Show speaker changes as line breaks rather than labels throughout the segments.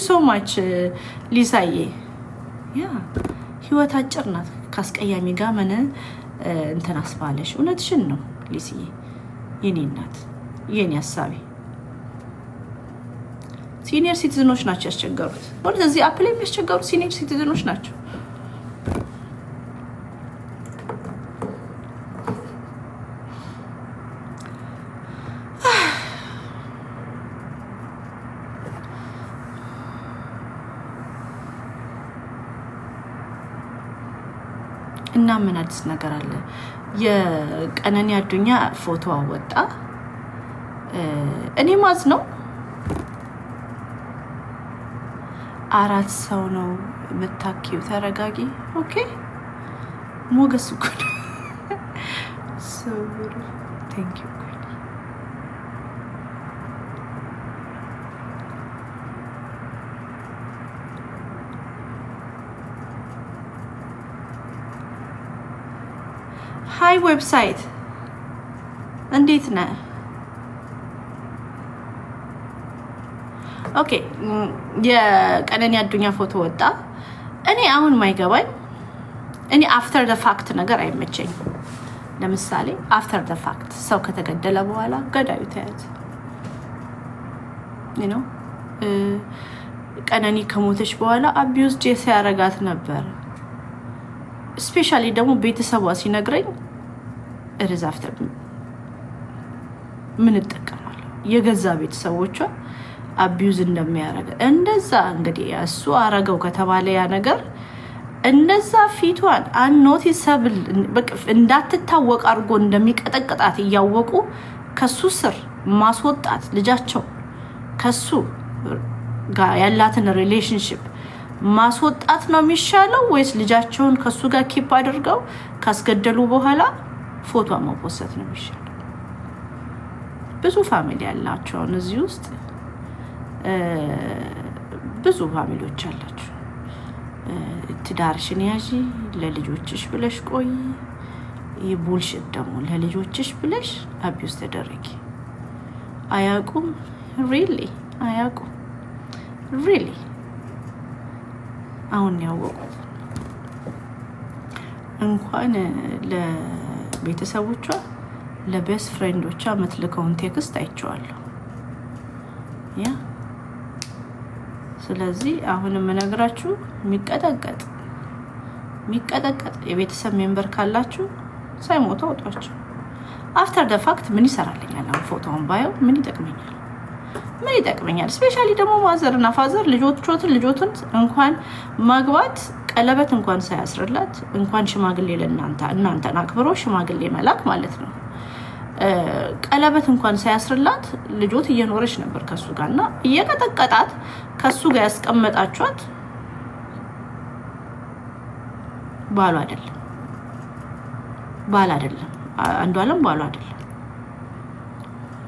so much ሊሳዬ። ያ ህይወት አጭር ናት። ካስቀያሚ ጋር ምን እንትን አስባለሽ? እውነትሽን ነው ሊስዬ፣ የኔ እናት፣ የኔ ሀሳቢ። ሲኒየር ሲቲዝኖች ናቸው ያስቸገሩት። ወደ እዚህ አፕ ላይ የሚያስቸገሩት ሲኒየር ሲቲዝኖች ናቸው። እና ምን አዲስ ነገር አለ? የቀነኒ አዱኛ ፎቶ አወጣ። እኔ ማዝ ነው 4 ሰው ነው የምታኪው። ተረጋጊ። ኦኬ ሞገስ እኮ ነው። ቴንክ ዩ። ሃይ ዌብሳይት እንዴት ነህ? ኦኬ የቀነኒ አዱኛ ፎቶ ወጣ። እኔ አሁን ማይገባኝ እኔ አፍተር ደ ፋክት ነገር አይመቸኝም። ለምሳሌ አፍተር ደ ፋክት ሰው ከተገደለ በኋላ ገዳዩ ተያዘ። ቀነኒ ከሞተች በኋላ አቢዩዝ ጄስ ያረጋት ነበር። ስፔሻሊ ደግሞ ቤተሰቧ ሲነግረኝ እርዛፍተ ምን እጠቀማለሁ? የገዛ ቤተሰቦቿ አቢዩዝ እንደሚያረጋ እንደዛ እንግዲህ እሱ አረገው ከተባለ ያ ነገር እንደዛ ፊቷን አንኖቲሰብል እንዳትታወቅ አድርጎ እንደሚቀጠቅጣት እያወቁ ከሱ ስር ማስወጣት ልጃቸው ከሱ ጋር ያላትን ሪሌሽንሽፕ ማስወጣት ነው የሚሻለው ወይስ ልጃቸውን ከሱ ጋር ኪፕ አድርገው ካስገደሉ በኋላ ፎቶ ማፖሰት ነው የሚሻለው? ብዙ ፋሚሊ ያላቸው እዚህ ውስጥ ብዙ ፋሚሊዎች አላችሁ። ትዳርሽን ያዢ፣ ለልጆችሽ ብለሽ ቆይ። የቡልሽት ደግሞ ለልጆችሽ ብለሽ አቢውስ ተደረጊ። አያውቁም። ሪሊ አያውቁም። ሪሊ አሁን ያወቁት እንኳን ለቤተሰቦቿ ለቤስት ፍሬንዶቿ የምትልከውን ቴክስት አይቼዋለሁ። ያ ስለዚህ አሁን የምነግራችሁ የሚቀጠቀጥ የቤተሰብ ሜምበር ካላችሁ ሳይሞቱ አውጧቸው። አፍተር ደ ፋክት ምን ይሰራልኛል? አሁን ፎቶውን ባየው ምን ይጠቅመኛል? ምን ይጠቅመኛል? ስፔሻሊ ደግሞ ማዘር እና ፋዘር ልጆቱን እንኳን ማግባት ቀለበት እንኳን ሳያስርላት እንኳን ሽማግሌ እናንተን አክብሮ ሽማግሌ መላክ ማለት ነው። ቀለበት እንኳን ሳያስርላት ልጆት እየኖረች ነበር ከሱ ጋርና እየቀጠቀጣት ከሱ ጋር ያስቀመጣቿት ባሉ አይደለም አንዱ አለም ባሉ አይደለም።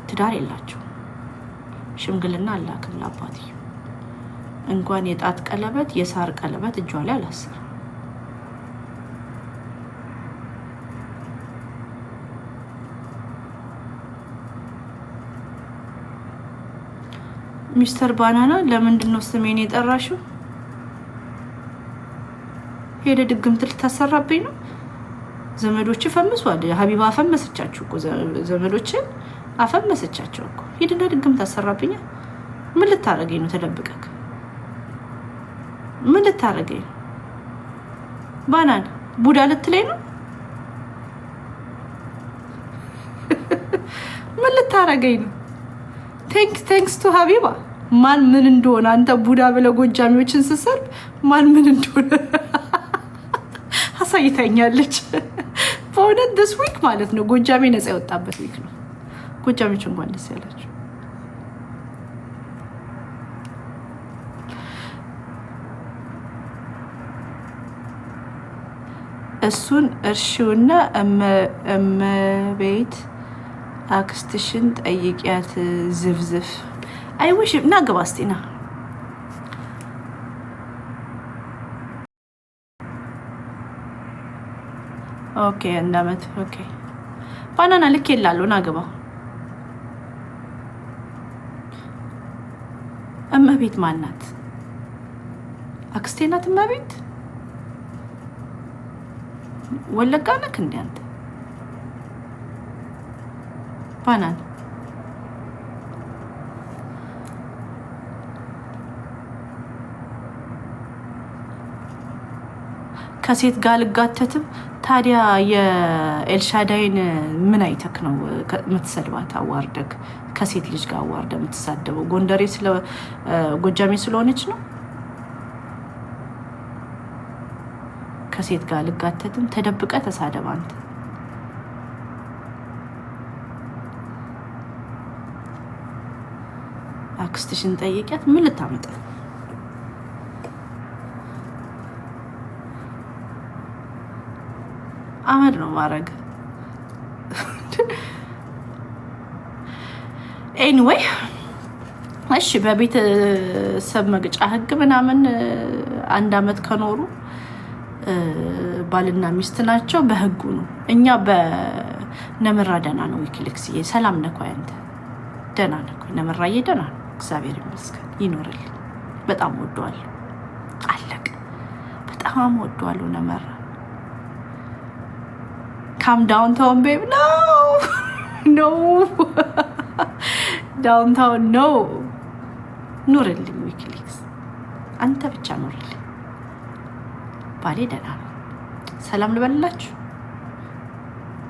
ትዳር የላቸው ሽምግልና አላክም ለአባትዬ እንኳን የጣት ቀለበት የሳር ቀለበት እጇ ላይ አላሰረ። ሚስተር ባናና ለምንድን ነው ስሜን የጠራሽው? ሄደ ድግምት ልታሰራብኝ ነው? ዘመዶች ፈምሷል። ሀቢባ አፈመሰቻችሁ እኮ ዘመዶችን አፈመሰቻቸው እኮ። ሄድና ድግምት ታሰራብኛ። ምን ልታረገኝ ነው? ተደብቀክ ምን ልታረገኝ ነው? ባናና ቡዳ ልትለኝ ነው? ምን ልታረገኝ ነው? ቴንክስ ቱ ሀቢባ። ማን ምን እንደሆነ አንተ ቡዳ ብለ ጎጃሚዎችን ስሰርብ ማን ምን እንደሆነ አሳይታኛለች። በእውነት this week ማለት ነው ጎጃሜ ነፃ የወጣበት ዊክ ነው። ጎጃሚዎች እንኳን ደስ ያላችሁ። እሱን እርሺውና እመቤት አክስትሽን ጠይቂያት። ዝፍዝፍ አይውሽ እና ግባ እስቲ ና። ኦኬ እንዳመት ኦኬ ባናና ልክ ይላሉ። ና ግባ። እመቤት ማናት? አክስቴ ናት እመቤት። ወለጋ ነክ እንደ አንተ ባናን ከሴት ጋር ልጋተትም። ታዲያ የኤልሻዳይን ምን አይተክ ነው የምትሰድባት? አዋርደክ ከሴት ልጅ ጋር አዋርደ የምትሳደበው ጎንደሬ ጎጃሜ ስለሆነች ነው? ከሴት ጋር ልጋተትም። ተደብቀ ተሳደብ አንተ። አክስትሽን ጠይቂያት ምን ልታመጣ? አመድ ነው ማድረግ። ኤኒዌይ እሺ፣ በቤተሰብ መግጫ ህግ ምናምን 1 አመት ከኖሩ ባልና ሚስት ናቸው። በህጉ ነው። እኛ በነምራ ደህና ነው። ዊኪሊክስዬ ሰላም ነህ? አንተ ደህና ነህ? ነምራዬ ደህና ነው፣ እግዚአብሔር ይመስገን። ይኖርል። በጣም ወደዋለሁ። አለቅ። በጣም ወደዋለሁ ነምራ። ካም ዳውንታውን ቤብ ኖ ዳውንታውን ኖ። ኑርልኝ ዊኪሊክስ፣ አንተ ብቻ ኑርልኝ። ባሌ ደህና ነው። ሰላም ልበልላችሁ።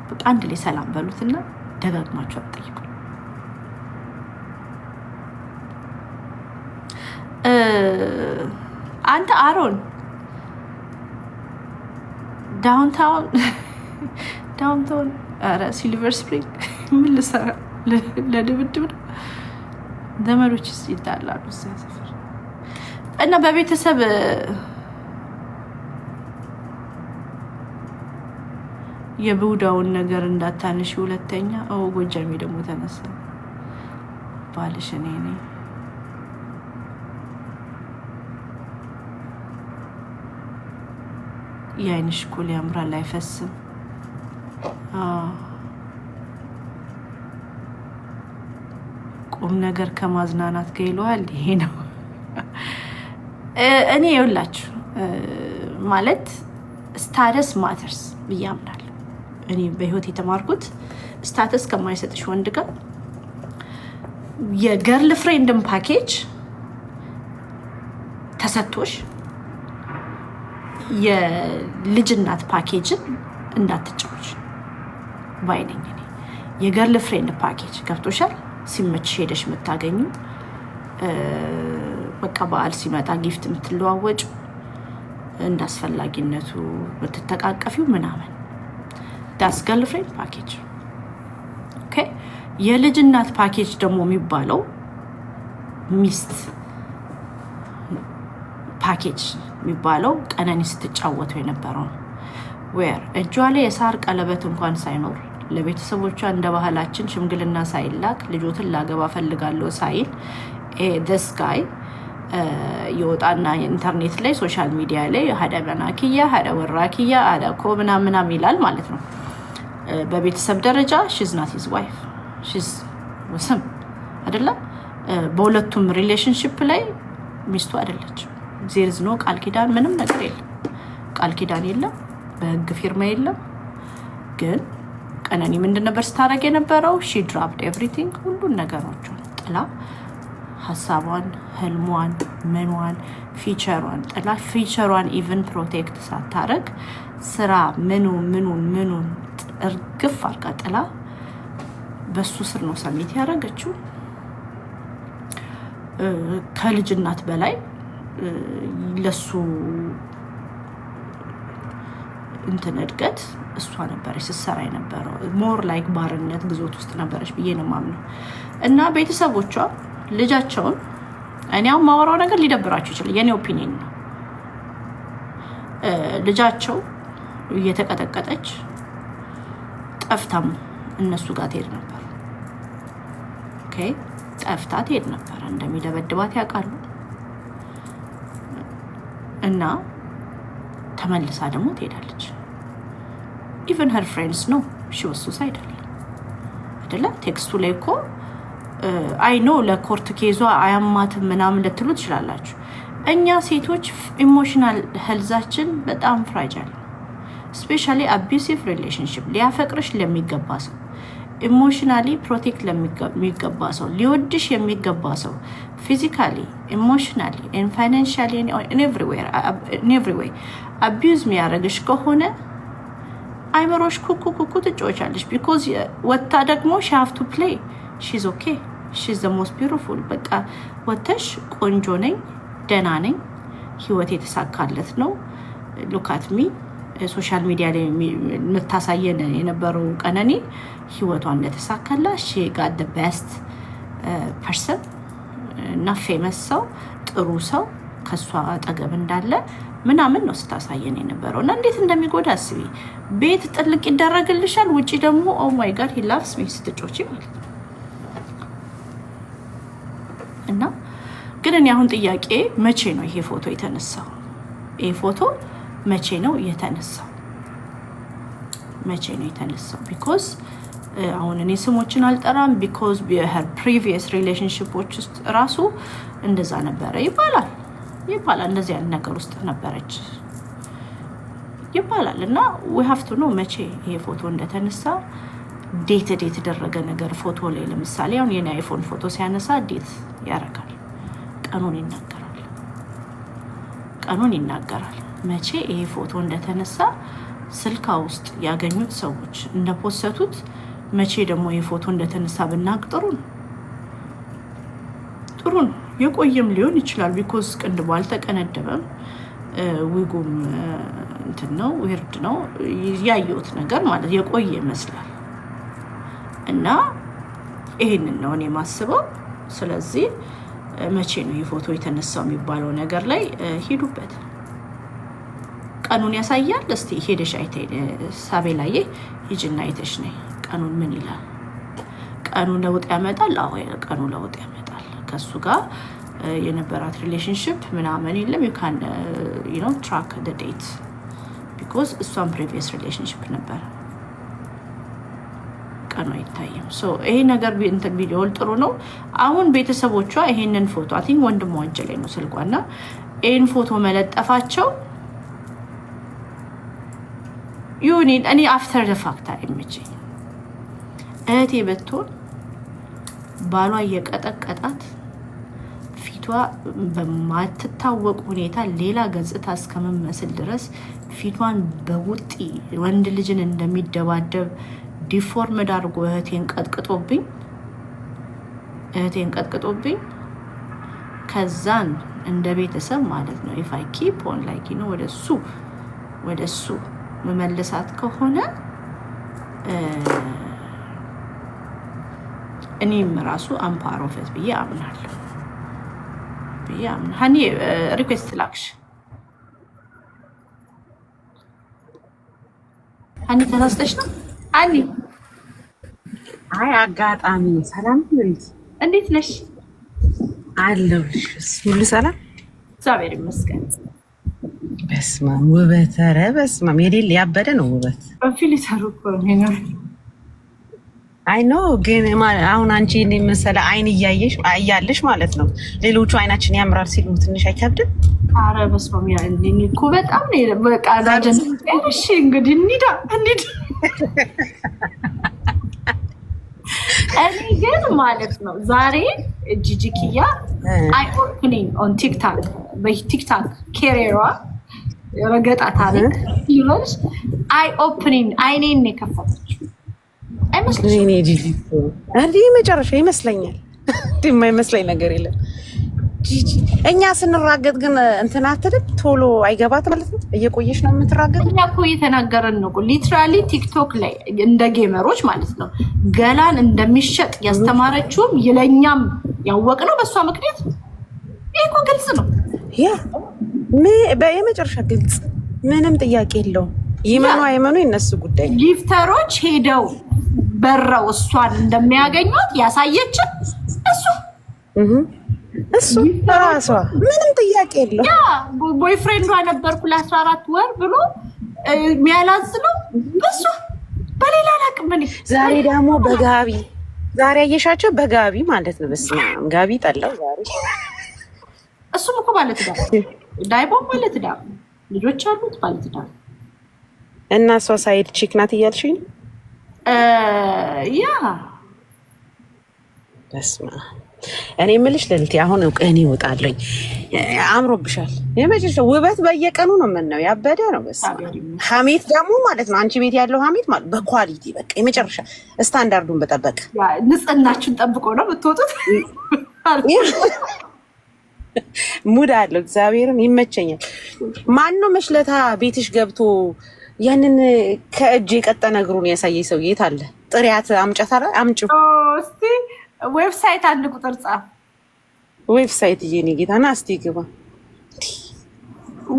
በቃ አንድ ላይ ሰላም በሉትና ደጋግማችሁ አትጠይቁ። አንተ አሮን ዳውንታውን ኧረ ሲልቨር ስፕሪንግ ምን ልሰራ? ለድብድብ ነው። ዘመዶች ይጣላሉ እዚያ ሰፈር እና በቤተሰብ የቡዳውን ነገር እንዳታነሽ። ሁለተኛ ጎጃሜ ደግሞ ተነሳ ባልሽ እኔ ነኝ። የአይንሽ ኩል ያምራል አይፈስም። ቁም ነገር ከማዝናናት ጋር ይለዋል። ይሄ ነው እኔ ይኸውላችሁ ማለት ስታተስ ማተርስ ብዬ አምናለሁ። እኔ በህይወት የተማርኩት ስታተስ ከማይሰጥሽ ወንድ ጋር የገርል ፍሬንድም ፓኬጅ ተሰጥቶሽ የልጅናት ፓኬጅን እንዳትጫወች ባይነኝ። እኔ የገርል ፍሬንድ ፓኬጅ ገብቶሻል። ሲመችሽ ሄደሽ የምታገኙ በቃ በዓል ሲመጣ ጊፍት የምትለዋወጭ እንዳስፈላጊነቱ የምትተቃቀፊው ምናምን ዳስ ገርል ፍሬንድ ፓኬጅ። ኦኬ። የልጅናት ፓኬጅ ደግሞ የሚባለው ሚስት ፓኬጅ የሚባለው ቀነኒ ስትጫወቱ የነበረው ዌር እጇ ላይ የሳር ቀለበት እንኳን ሳይኖር ለቤተሰቦቿ እንደ ባህላችን ሽምግልና ሳይላክ ልጆትን ላገባ ፈልጋለሁ ሳይል this guy የወጣና ኢንተርኔት ላይ ሶሻል ሚዲያ ላይ ሀዳ በናኪያ ሀዳ ወራኪያ ሀዳ ኮ ምናምን ይላል ማለት ነው። በቤተሰብ ደረጃ she's not his wife, she's ወሰም አይደለ? በሁለቱም ሪሌሽንሺፕ ላይ ሚስቱ አይደለች። there is no ቃል ኪዳን ምንም ነገር የለም። ቃል ኪዳን የለም፣ በህግ ፊርማ የለም። ግን ቀነኒ ምንድን ነበር ስታረግ የነበረው? she dropped everything ሁሉን ነገሮችን ጥላ ሀሳቧን፣ ህልሟን፣ ምኗን፣ ፊቸሯን ጥላ ፊቸሯን ኢቭን ፕሮቴክት ሳታረግ ስራ ምኑን እርግፍ አርጋ ጥላ በሱ ስር ነው ሰሚት ያደረገችው። ከልጅናት በላይ ለሱ እንትን እድገት እሷ ነበረች ስትሰራ የነበረው። ሞር ላይክ ባርነት ግዞት ውስጥ ነበረች ብዬ ነው የማምነው። እና ቤተሰቦቿ ልጃቸውን እኔ አሁን ማወራው ነገር ሊደብራችሁ ይችላል፣ የኔ ኦፒኒየን ነው። ልጃቸው እየተቀጠቀጠች ጠፍታም እነሱ ጋር ትሄድ ነበር። ኦኬ፣ ጠፍታ ትሄድ ነበር። እንደሚደበድባት ያውቃሉ። እና ተመልሳ ደግሞ ትሄዳለች። ኢቨን ሄር ፍሬንድስ ነው ሺ ወስ ሱሳይዳል አይደለ? ቴክስቱ ላይ እኮ አይ ኖ ለኮርት ኬዟ አያማትም ምናምን ልትሉ ትችላላችሁ። እኛ ሴቶች ኢሞሽናል ሄልዛችን በጣም ፍራጃል፣ ስፔሻሊ አቢዩሲቭ ሪሌሽንሽፕ ሊያፈቅርሽ ለሚገባ ሰው፣ ኢሞሽናሊ ፕሮቴክት ለሚገባ ሰው፣ ሊወድሽ የሚገባ ሰው ፊዚካሊ ኢሞሽናሊ ኤንድ ፋይናንሻሊ ኢን ኤቭሪዌይ አቢዩዝ የሚያደርግሽ ከሆነ አይምሮሽ ኩኩ ኩኩ ትጫወቻለሽ። ቢኮዝ ወታ ደግሞ ሺ ሃቭ ቱ ፕሌይ ሺዝ ኦኬ ሺዝ ዘ ሞስት ቢዩቲፉል። በቃ ወተሽ ቆንጆ ነኝ፣ ደህና ነኝ፣ ህይወት የተሳካለት ነው፣ ሉካት ሚ ሶሻል ሚዲያ ላይ የምታሳየን የነበረው ቀነኒ ህይወቷ እንደተሳካላት ሺ ጋት ዘ ቤስት ፐርሰን እና ፌመስ ሰው ጥሩ ሰው ከሷ አጠገብ እንዳለ ምናምን ነው ስታሳየን የነበረው። እና እንዴት እንደሚጎዳ አስቢ። ቤት ጥልቅ ይደረግልሻል፣ ውጪ ደግሞ ኦ ማይ ጋድ ሂ ላቭስ ሚ ስትጮቺ ማለት ነው። እና ግን እኔ አሁን ጥያቄ መቼ ነው ይሄ ፎቶ የተነሳው? ይሄ ፎቶ መቼ ነው የተነሳው? መቼ ነው የተነሳው? ቢኮዝ አሁን እኔ ስሞችን አልጠራም። ቢኮዝ ቢሄር ፕሪቪየስ ሪሌሽንሺፖች ውስጥ ራሱ እንደዛ ነበረ ይባላል እንደዚህ ያለ ነገር ውስጥ ነበረች ይባላል። እና we have to know መቼ ይሄ ፎቶ እንደተነሳ ዴት የተደረገ ነገር ፎቶ ላይ ለምሳሌ አሁን የኔ አይፎን ፎቶ ሲያነሳ ዴት ያደርጋል፣ ቀኑን ይናገራል መቼ ይሄ ፎቶ እንደተነሳ ስልካ ውስጥ ያገኙት ሰዎች እንደፖሰቱት መቼ ደግሞ ይሄ ፎቶ እንደተነሳ ብናቅ ጥሩ ነው። የቆየም ሊሆን ይችላል። ቢኮዝ ቅንድቡ አልተቀነደበም፣ ዊጉም እንትን ነው ዊርድ ነው ያየሁት ነገር ማለት የቆየ ይመስላል። እና ይሄንን ነው እኔ የማስበው። ስለዚህ መቼ ነው ይሄ ፎቶ የተነሳው የሚባለው ነገር ላይ ሂዱበት። ቀኑን ያሳያል። እስቲ ሄደሽ አይተይ ሳቤ ላይ ሂጂና አይተሽ ነይ ቀኑን ምን ይላል። ቀኑ ለውጥ ያመጣል። አዎ ቀኑ ለውጥ ያመጣል። ከሱ ጋር የነበራት ሪሌሽንሽፕ ምናምን የለም። you can track the date because እሷም previous relationship ነበር። ቀኑ አይታይም። ሶ ይሄ ነገር እንትን ቪዲዮ ጥሩ ነው። አሁን ቤተሰቦቿ ይሄንን ፎቶ አይ ቲንክ ወንድሟ እጅ ላይ ነው ስልኳና ይሄን ፎቶ መለጠፋቸው ዩኒት እኔ አፍተር ዘ ፋክት አይመቸኝ። እህቴ ብትሆን ባሏ እየቀጠቀጣት ፊቷ በማትታወቅ ሁኔታ ሌላ ገጽታ እስከመመስል ድረስ ፊቷን በውጢ ወንድ ልጅን እንደሚደባደብ ዲፎርምድ አድርጎ እህቴን ቀጥቅጦብኝ ከዛን እንደ ቤተሰብ ማለት ነው if I keep on like ወደሱ መመለሳት ከሆነ እኔም ራሱ አምፓሮፈት ብዬ አምናለሁ። ሀኒ ሪኩዌስት ላክሽ። ሀኒ ተሳስተሽ ነው ሀኒ?
አይ አጋጣሚ። ሰላም
እንዴት ነሽ?
አለሁልሽ። ሁሉ ሰላም
እግዚአብሔር ይመስገን።
በስማም ውበት፣ ኧረ በስማም የሌለ ያበደ ነው ውበት።
በፊልተሩ እኮ ነው።
አይ ኖ ግን አሁን አንቺ መሰለ አይን እያለሽ ማለት ነው ሌሎቹ አይናችን ያምራል ሲሉ ትንሽ አይከብድም?
ኧረ በስማም ያለኝ እኮ በጣም ነው በቃ ዳጀን። እሺ እንግዲህ እንሂዳ። እኔ ግን ማለት ነው ዛሬ ጂጂኪያ አይ ኦፕኒንግ ኦን ቲክታክ በቲክታክ ኬሪሯ የረገጣ ታሪክ ይሉሽ አይ ኦፕኒንግ አይኔን የከፈተችው አይመስልሽም?
እኔ ጂጂ እንዴ መጨረሻ ይመስለኛል። የማይመስለኝ ነገር የለም። ጂጂ እኛ ስንራገጥ ግን እንትን አትልም፣ ቶሎ አይገባት ማለት ነው። እየቆየሽ ነው የምትራገጥ።
እኛ እኮ እየተናገረን ነው ሊትራሊ ቲክቶክ ላይ እንደ ጌመሮች ማለት ነው ገላን እንደሚሸጥ ያስተማረችውም ይለኛም ያወቅነው በእሷ ምክንያት። ይሄ እኮ ግልጽ ነው።
ያ የመጨረሻ ግልጽ፣ ምንም ጥያቄ የለውም። ይመኑ አይመኑ የነሱ ጉዳይ።
ጊፍተሮች ሄደው በራው እሷን እንደሚያገኙት ያሳየችን
እሱ ራሷ ምንም ጥያቄ የለው።
ያ ቦይፍሬንዷ ነበርኩ ለ14 ወር ብሎ የሚያላዝነው እሱ በሌላ አላውቅም። እኔ
ዛሬ ደግሞ በጋቢ ዛሬ አየሻቸው በጋቢ ማለት ነው። በስመ አብ ጋቢ ጠላው ዛሬ
እሱም እኮ ባለትዳር ዳይቦም ባለትዳር ልጆች አሉት ባለትዳር
እና እሷ ሳይድ ቺክ ናት እያልሽኝ?
ያ
በስመ አብ። እኔ የምልሽ ልልቴ አሁን እኔ እወጣለኝ። አምሮብሻል። የመጨረሻ ውበት በየቀኑ ነው የምናየው። ያበደ ነው። በስመ አብ። ሀሜት ደግሞ ማለት ነው አንቺ ቤት ያለው ሀሜት ማለት በኳሊቲ በቃ የመጨረሻ ስታንዳርዱን በጠበቀ
ንጽህናችሁን ጠብቆ ነው የምትወጡት።
ሙድ አለው። እግዚአብሔርም ይመቸኛል። ማነው መሽለታ ቤትሽ ገብቶ ያንን ከእጅ የቀጠነ እግሩን ያሳየኝ ሰው የት አለ? ጥሪያት አምጫታራ አምጪው
እስቲ ዌብሳይት አንድ ቁጥር ጻፍ።
ዌብሳይት እየኔ ጌታና እስቲ ግባ።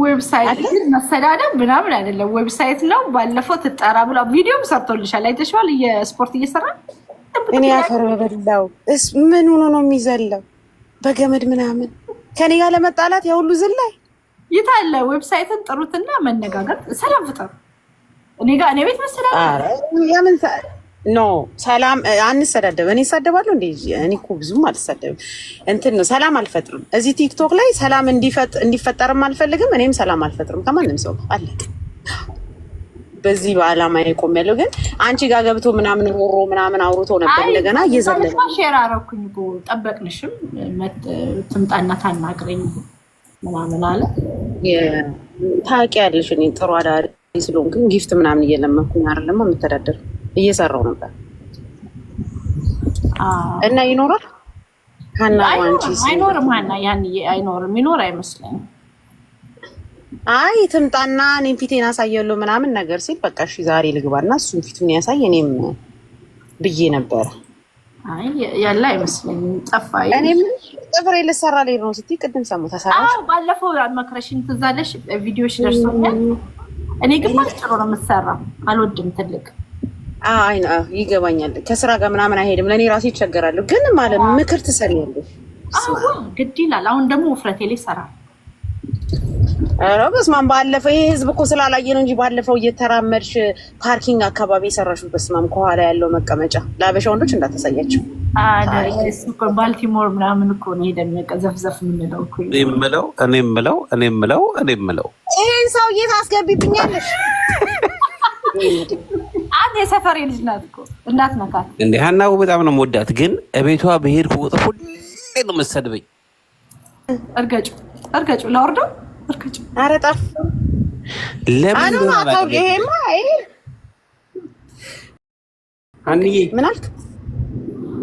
ዌብሳይት መሰዳደብ ምናምን አይደለም፣ ዌብሳይት ነው። ባለፈው ትጠራ ብላ ቪዲዮም ሰርቶልሻል፣ አይተሽዋል? የስፖርት እየሰራ
እኔ አፈር በበላው ምን ሆኖ ነው የሚዘለው በገመድ ምናምን ከኔ ጋር ለመጣላት የሁሉ ዝላይ
ይታለ። ዌብሳይትን ጥሩትና መነጋገር፣ ሰላም ፍጠሩ። እኔ ቤት መሰዳደብ
ኖ ሰላም አንሰዳደብ። እኔ እሳደባለሁ እንዴ? እኔ እኮ ብዙም አልሰደብም። እንትን ነው ሰላም አልፈጥርም። እዚህ ቲክቶክ ላይ ሰላም እንዲፈጠርም አልፈልግም። እኔም ሰላም አልፈጥርም ከማንም ሰው አለቅ። በዚህ በአላማ የቆም ያለው ግን አንቺ ጋር ገብቶ ምናምን ሮሮ ምናምን አውርቶ ነበር። እንደገና እየዘለለ
ሼር አደረኩኝ እኮ ጠበቅንሽም ትምጣና ታናግረኝ ምናምን አለ።
ታውቂያለሽ እኔ ጥሩ አዳሪ ስለሆንኩ ግን ጊፍት ምናምን እየለመንኩኝ አይደለም የምተዳደር እየሰራው ነበር እና ይኖራል ሀና ዋንቺ
አይኖርም። ሀና ያን አይኖርም። ይኖር አይመስለኝም።
አይ ትምጣና እኔም ፊቴን አሳየለው ምናምን ነገር ሲል በቃ እሺ ዛሬ ልግባና እሱን ፊቱን ያሳይ እኔም ብዬ ነበር።
አይ ያለ አይመስለኝም። ጠፋይ
እኔም ጥፍሬ ልሰራ ላይ ነው ስትይ ቅድም ሰሙ ተሰራሽ።
አዎ ባለፈው መክረሽኝ ትዝ አለሽ? ቪዲዮሽ ደርሶኛል። እኔ ግን ማስጨሮ ነው የምትሰራው። አልወድም ትልቅ
አይ ይገባኛል። ከስራ ጋር ምናምን አይሄድም። ለእኔ ራሴ ይቸገራለሁ። ግን ማለት ምክር ትሰሪያለሽ።
አዎ ግድ ይላል። አሁን ደግሞ ውፍረቴ ላይ ይሰራል።
ኧረ በስመ አብ። ባለፈው ይሄ ህዝብ እኮ ስላላየ ነው እንጂ ባለፈው እየተራመድሽ ፓርኪንግ አካባቢ የሰራሽው በስመ አብ ከኋላ ያለው መቀመጫ ለአበሻ ወንዶች እንዳታሳያቸው።
ባልቲሞር ምናምን እኮ ነው ሄደን ዘፍዘፍ የምንለው እኮ
እኔ የምለው
ይሄን ሰውዬ ታስገቢብኛለሽ?
አንድ የሰፈሬ ልጅ ናት እኮ እንዳትነካት።
እንደ ሀናው በጣም ነው የምወዳት፣ ግን እቤቷ በሄድኩ ቁጥር ሁሌ ነው የምትሰድበኝ።
እርገጩ ላወርደው እርገጩ።
ኧረ ጠፍ
ለምን
ይሄማ አንዬ ምን አልክ?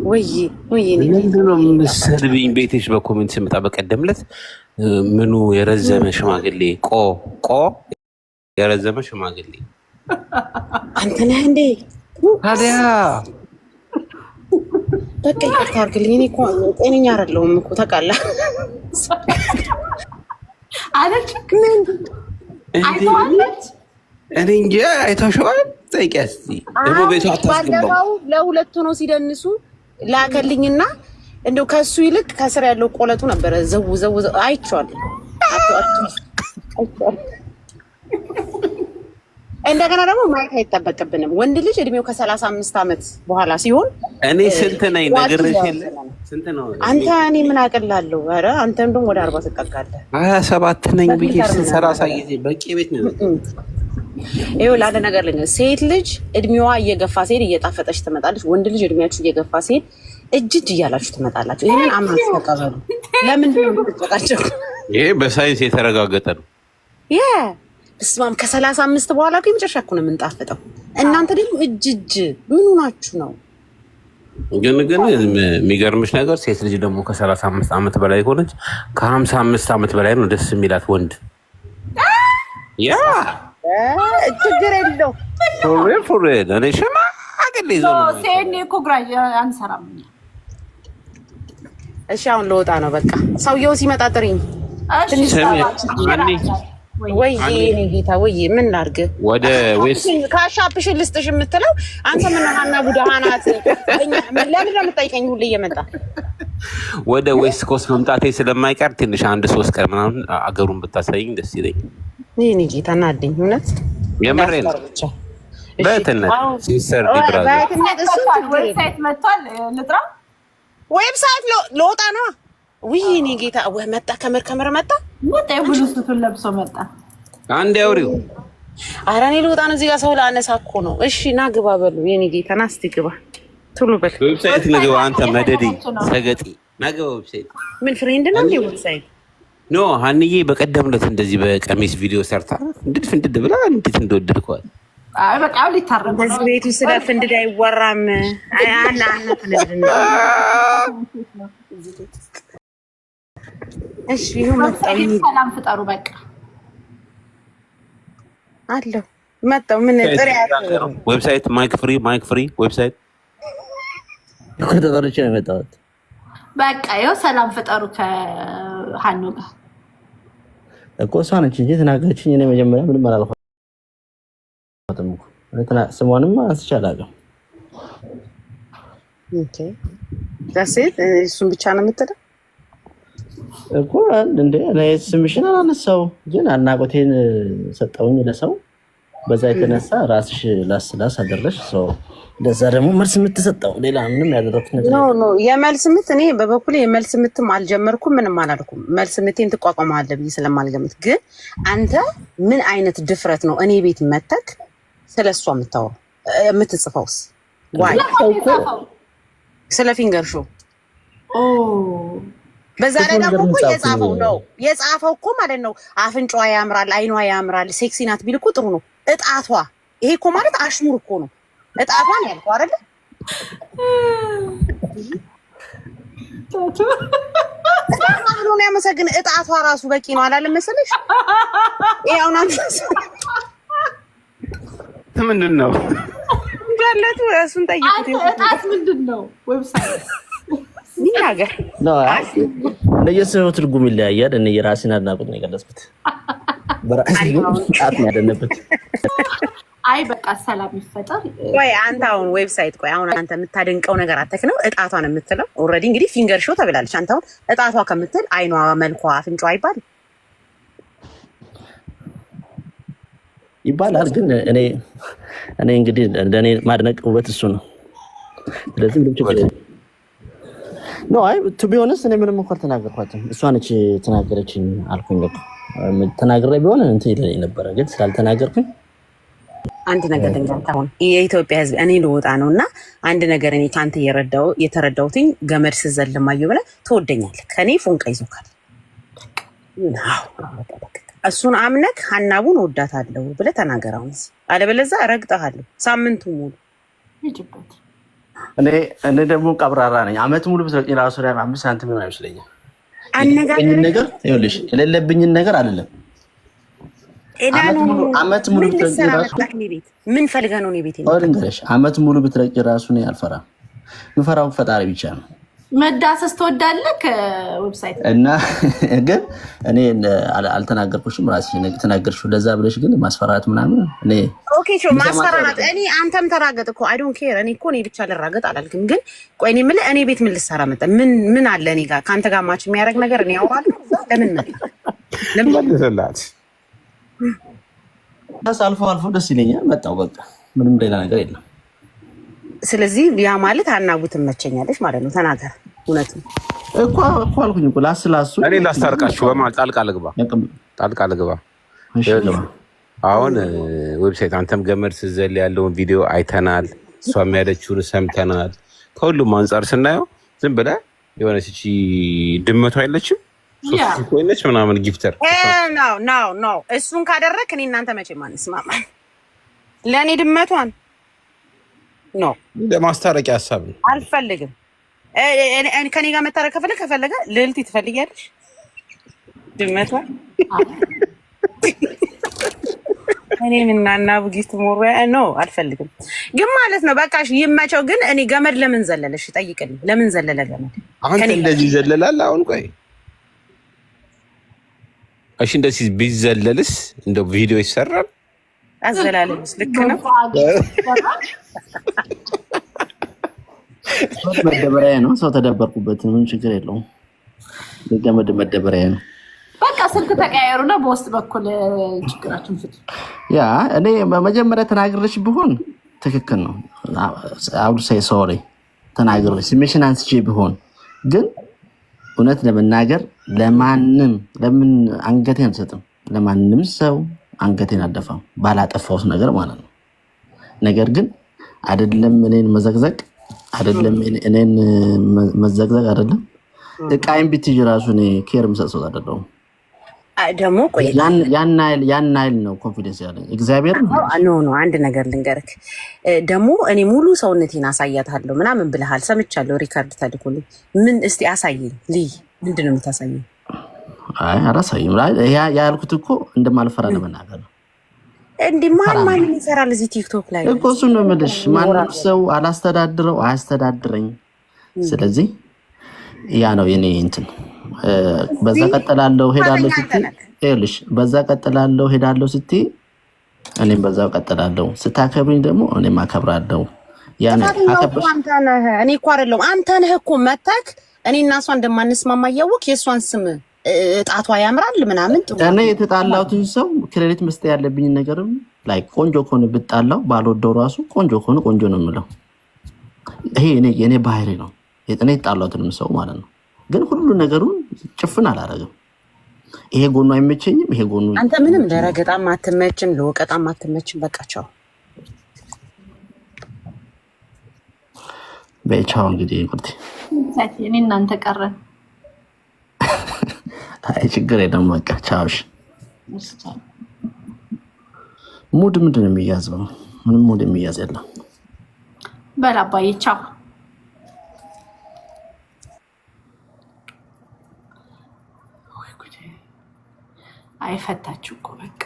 ወይ
ለምንድን ነው የምትሰድብኝ? ቤትሽ በኮሜንት ስመጣ በቀደም ዕለት ምኑ የረዘመ ሽማግሌ ቆ የረዘመ ሽማግሌ
አንተ ነህ እንዴ?
ታዲያ
በቃ ይቅርታ አድርግልኝ። እኔ እኮ ጤነኛ አይደለሁም እኮ ታውቃለህ
አለች።
እኔ እንጃ አይተሽዋል? ጠይቂያት እስኪ። ደግሞ ቤቷ አታስገባው።
ለሁለቱ ነው ሲደንሱ ላከልኝና እንደው ከሱ ይልቅ ከስር ያለው ቆለጡ ነበረ ዘው አይቼዋለሁ። እንደገና ደግሞ ማየት አይጠበቅብንም። ወንድ ልጅ እድሜው ከ35 ዓመት በኋላ ሲሆን
እኔ ስንት ነኝ ነግሬሽ የለ ስንት ነው
አንተ? እኔ ምን አቅላለሁ? ኧረ አንተ እንደውም ወደ 40 ትጠጋለህ።
27 ነኝ ብዬ 30 ጊዜ በቂ ቤት ነው።
ይኸው ለአንድ ነገር ልንገርህ፣ ሴት ልጅ እድሜዋ እየገፋ ሲሄድ እየጣፈጠች ትመጣለች። ወንድ ልጅ እድሜያችሁ እየገፋ ሲሄድ እጅ እያላችሁ ትመጣላችሁ። ይሄንን አምናችሁ ተቀበሉ። ለምንድን ነው የምትጨቃጨቁ?
ይሄ በሳይንስ የተረጋገጠ ነው።
እስማም ከ35 በኋላ እኮ የመጨረሻ እኮ ነው የምንጣፍጠው። እናንተ ደግሞ እጅ ምን ሆናችሁ ነው?
ግን የሚገርምሽ ነገር ሴት ልጅ ደግሞ ከ35 ዓመት በላይ ሆነች ከ55 ዓመት በላይ ነው ደስ የሚላት ወንድ። ያ
ችግር የለው
ፎሬን እኔ ሽማግሌ ይዘው ነው
ሴኔ እኮ ግራጅ አንሰራም።
እሺ አሁን ልወጣ ነው በቃ። ሰውየው ሲመጣ ጥሪኝ። ወይ እኔ ጌታ ወይ ምን ላድርግ?
ወደ ዌስ
ካሻፕሽን ልስጥሽ የምትለው አንተ ምን ሀና ቡዳሃናት ለምን ለምጠይቀኝ ሁሉ እየመጣ
ወደ ዌስት ኮስት መምጣቴ ስለማይቀር ትንሽ 1-3 ቀን ምናምን አገሩን ብታሳይኝ ደስ ይለኝ።
እኔ ጌታ ናደኝ እውነት
የምሬን በትነት ሲስተር
ዌብሳይት መጥቷል። ልጥራ
ዌብሳይት ልወጣ ነው ውይ እኔ ጌታ ወይ መጣ ከመር መጣ
ብሉቱቱን ለብሶ መጣ።
አንድ ያውሪው።
ኧረ እኔ ልወጣ ነው። እዚህ ጋር ሰው ላነሳ እኮ ነው። እሺ ና ግባ በሉ የኔ ጌታ ና እስቲ ግባ ቶሎ በል።
ዌብሳይት ንግባ አንተ መደዲ ሰገጢ ና ግባ ዌብሳይት።
ምን ፍሬንድ ነው እንዴ ዌብሳይት?
ኖ ሀንዬ በቀደም ዕለት እንደዚህ በቀሚስ ቪዲዮ ሰርታ እንድድ ብላ እንዴት እንደወደድኳት።
አይ በቃ ሊታረም
በዚህ ቤቱ ስለ ፍንድድ አይወራም። አና ፍንድድ ነው። እሺ ይሁን መጣው።
ሰላም ፍጠሩ በቃ
አለው መጣው። ምን ጥሪያት
ዌብሳይት ማይክ ፍሪ ዌብሳይት
እኮ ተጠርቼ ነው የመጣሁት።
በቃ ይኸው ሰላም ፍጠሩ ከሀኑ ጋር
እኮ እሷ ነች እንጂ ተናገረችኝ። እኔ መጀመሪያ ምንም አላልኳትም እኮ ስሟንም አንስቼ አላውቅም።
ኦኬ ዳሴት እሱን ብቻ ነው የምትለው
እኮ እንደ እኔ ስምሽን አላነሳው ግን አድናቆቴን ሰጠውኝ ለሰው። በዛ የተነሳ ራስሽ ላስላስ አደረሽ ሰው ለዛ ደግሞ መልስ የምትሰጠው ሌላ ምንም ያደረኩት ነገር
ኖ የመልስ ምት እኔ በበኩሌ የመልስ ምትም አልጀመርኩም ምንም አላልኩም። መልስ ምቴን ትቋቋማለህ ብዬ ስለማልገምት ግን አንተ ምን አይነት ድፍረት ነው እኔ ቤት መተክ ስለሷ የምታወራው የምትጽፈውስ? ዋይ ስለ ፊንገር ሾው በዛ ላይ ደግሞ የጻፈው እኮ ማለት ነው አፍንጫዋ ያምራል፣ አይኗ ያምራል፣ ሴክሲ ናት ቢል እኮ ጥሩ ነው። እጣቷ ይሄ እኮ ማለት አሽሙር እኮ ነው። እጣቷን ያልከው አይደለ? ነው ያመሰግን እጣቷ ራሱ በቂ ነው አላለም መሰለሽ? ይሄው
ምንድን ነው
እንዳለቱ እሱን ጠይቁት።
እጣት ምንድን ነው ዌብሳይት
ይናገር
ነው። እንደየሰው ትርጉም ይለያያል። እኔ የራሴን አድናቆት ነው የገለጽኩት። በራሴ ጣት ነው ያደነበት።
አይ በቃ ሰላም ይፈጠር።
ቆይ አንተ አሁን ዌብሳይት ቆይ አሁን አንተ የምታደንቀው ነገር አተክ ነው እጣቷን የምትለው ኦልሬዲ እንግዲህ ፊንገር ሾው ተብላለች። አንተ አሁን እጣቷ ከምትል አይኗ፣ መልኳ፣ አፍንጫዋ አይባል
ይባላል። ግን እኔ እንግዲህ እንደኔ ማድነቅ ውበት እሱ ነው። ስለዚህ ምንም ችግር የለም። ኖ አይ ቱ ቢ ሆነስት እኔ ምንም እንኳን ተናገርኳትም እሷ ነች ተናገረችኝ አልኩኝ። በቃ ተናግሬ ቢሆን እንትን ይለኝ ነበረ ግን ስላልተናገርኩኝ
አንድ ነገር ልንገርህ። አሁን የኢትዮጵያ ሕዝብ እኔ ልወጣ ነውና አንድ ነገር እኔ ካንተ የተረዳሁትኝ ገመድ ስዘል ማየው ብለህ ትወደኛለህ። ከኔ ፎንቃ ይዞካል። እሱን አምነክ ሀናቡን ወዳታለሁ ብለህ ተናገር። አሁን አለበለዚያ ረግጠሃለሁ ሳምንቱ ሙሉ
ይጅበት።
እኔ ደግሞ ቀብራራ ነኝ። አመት ሙሉ ብትረቂኝ ራሱ ላይ 5 ሳንቲም ነው አይመስለኝም።
አነጋገር
ነገር ይኸውልሽ የሌለብኝን ነገር አይደለም። አመት ሙሉ ብትረቂኝ ራሱ
ምን ፈልገህ ነው? እኔ ቤቴ
ነው አመት ሙሉ ብትረቂኝ ራሱ ነው አልፈራም። ምፈራው ፈጣሪ ብቻ ነው።
መዳሰስ ትወዳለህ ከዌብሳይት
እና ግን እኔ አልተናገርኩሽም። ራስሽ ተናገርሽው ለዛ ብለሽ ግን ማስፈራራት ምናምን እኔ
ኦኬ ሾ ማስፈራራት እኔ አንተም ተራገጥ እኮ አይ ዶንት ኬር። እኔ እኮ እኔ ብቻ ልራገጥ አላልክም። ግን ቆይ እኔ የምልህ እኔ ቤት ምን ልትሰራ መጣ? ምን አለ እኔ ጋር ከአንተ ጋር ማች የሚያደርግ ነገር እኔ ያወራለሁ። ለምን መጣ? ለምን
ለላት
አልፎ ደስ ይለኛል። መጣው በቃ ምንም ሌላ ነገር የለም።
ስለዚህ ያ ማለት ሀናቡ ትመቸኛለች ማለት ነው። ተናገር። እውነት
እኮ አልኩኝ እኮ ላስላሱ
እኔ ላስታርቃችሁ በማለት ጣልቃ ልግባ። አሁን ዌብሳይት አንተም ገመድ ስዘል ያለውን ቪዲዮ አይተናል፣ እሷ የሚያደችውን ሰምተናል። ከሁሉም አንጻር ስናየው ዝም ብለህ የሆነች እቺ ድመቷ አይለችም ሶስት ምናምን ጊፍተር
ነው። እሱን ካደረክ እኔ እናንተ መቼም አንስማማም። ለእኔ ድመቷን ነው
ለማስታረቂያ ሀሳብ ነው።
አልፈልግም። ከኔ ጋር መታረቅ ከፈለገ ልዕልት ትፈልጊያለሽ? ድመቷ እኔ ምናና ቡጊስት ሞሪያ ነው አልፈልግም። ግን ማለት ነው በቃ ይመቸው። ግን እኔ ገመድ ለምን ዘለለሽ? ጠይቅልኝ። ለምን ዘለለ ገመድ?
አንተ እንደዚህ ዘለላል? አሁን ቆይ እሺ፣ እንደዚህ ቢዘለልስ እንደው ቪዲዮ ይሰራል?
አዘላለምስ ልክ ነው።
መደበሪያ ነው። ሰው ተደበርኩበት፣ ምን ችግር የለውም። ገመድ መደበሪያ ነው።
በቃ ስልክ ተቀያየሩና በውስጥ በኩል ችግራችን ፍቱ።
ያ እኔ መጀመሪያ ተናግረሽ ቢሆን ትክክል ነው። አውዱ ሳይ ሶሪ ተናግረሽ ስሜሽን አንስቼ ቢሆን ግን እውነት ለመናገር ለማንም ለምን አንገቴን አልሰጥም? ለማንም ሰው አንገቴን አልደፋም ባላጠፋውት ነገር ማለት ነው። ነገር ግን አይደለም እኔን መዘግዘግ አይደለም እኔን መዘግዘግ አይደለም እቃይን ብትይ ራሱ እኔ ኬር የምሰጥ አይደለሁም።
ደግሞ ቆይ
ያን አይል ነው ኮንፊደንስ ያለኝ እግዚአብሔር
ነው። አንድ ነገር ልንገርክ ደግሞ እኔ ሙሉ ሰውነቴን አሳያታለሁ ምናምን ብለሃል፣ ሰምቻለሁ። ሪካርድ ታልኩልኝ ምን እስቲ አሳየኝ። ምንድን ነው የምታሳየኝ?
አይ አላሳይም። ያልኩት እኮ እንደማልፈራ ለመናገር ነው።
እንዲህ ማን ይሰራል እዚህ ቲክቶክ ላይ
እኮ እሱን ነው የምልሽ። ማንም ሰው አላስተዳድረው አያስተዳድረኝ። ስለዚህ ያ ነው የኔ እንትን በዛ ቀጥላለሁ ሄዳለሁ ስትይ ይኸውልሽ፣ በዛ ቀጥላለሁ ሄዳለሁ ስትይ እኔም በዛው ቀጥላለሁ። ስታከብሪኝ ደግሞ እኔም አከብራለሁ። ያ ነው አከብርሽ።
እኔ እኮ አይደለሁም አንተ ነህ እኮ መታክ እኔ እና እሷ እንደማንስማማ እያወቅህ የእሷን ስም ጣቷ ያምራል ምናምን
እኔ የተጣላሁትን ሰው ክሬዲት መስጠት ያለብኝ ነገርም ላይ ቆንጆ ከሆነ ብጣላው ባልወደው ራሱ ቆንጆ ከሆነ ቆንጆ ነው የምለው። ይሄ የኔ ባህሪ ነው። እኔ የተጣላሁትንም ሰው ማለት ነው። ግን ሁሉ ነገሩን ጭፍን አላረግም። ይሄ ጎኑ አይመቸኝም፣ ይሄ ጎኑ
አንተ ምንም ለረገጣም አትመችም፣ ለወቀጣም አትመችም። በቃ ቻው
በቻው። እንግዲህ ቁርጥ
እኔ እናንተ ቀረን።
አይ ችግር የለም በቃ ቻውሽ። ሙድ ምንድን ነው የሚያዘው? ምንም ሙድ የሚያዝ የለም።
በል አባዬ ቻው። አይፈታችሁ እኮ በቃ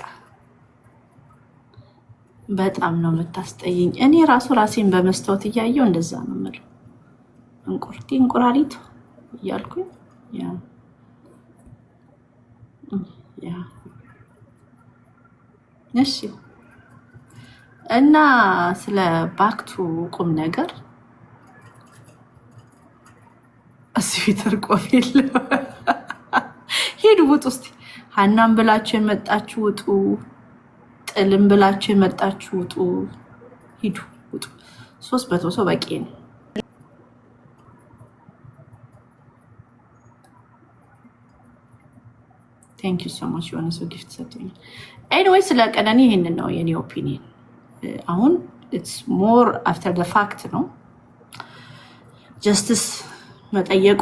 በጣም ነው የምታስጠይኝ። እኔ ራሴን በመስታወት እያየው እንደዛ ነው የምለው። እንቁራሪቱ እያልኩኝ እሺ። እና ስለ ባክቱ ቁም ነገር እዚህ ተርቆፍ የለም። ሄዱ ውጡ እስቲ። ሀናም ብላችሁ የመጣችሁ ውጡ፣ ጥልም ብላችሁ የመጣችሁ ውጡ። ሂዱ ውጡ። 300 ሰው በቂ ነው። ቴንክ ዩ ሶ ማች። የሆነ ሰው ጊፍት ሰጥቶኛል። ኤኒዌይ ስለ ቀነኒ ይሄንን ነው የኔ ኦፒኒየን። አሁን ኢትስ ሞር አፍተር ደ ፋክት ነው ጀስትስ መጠየቁ።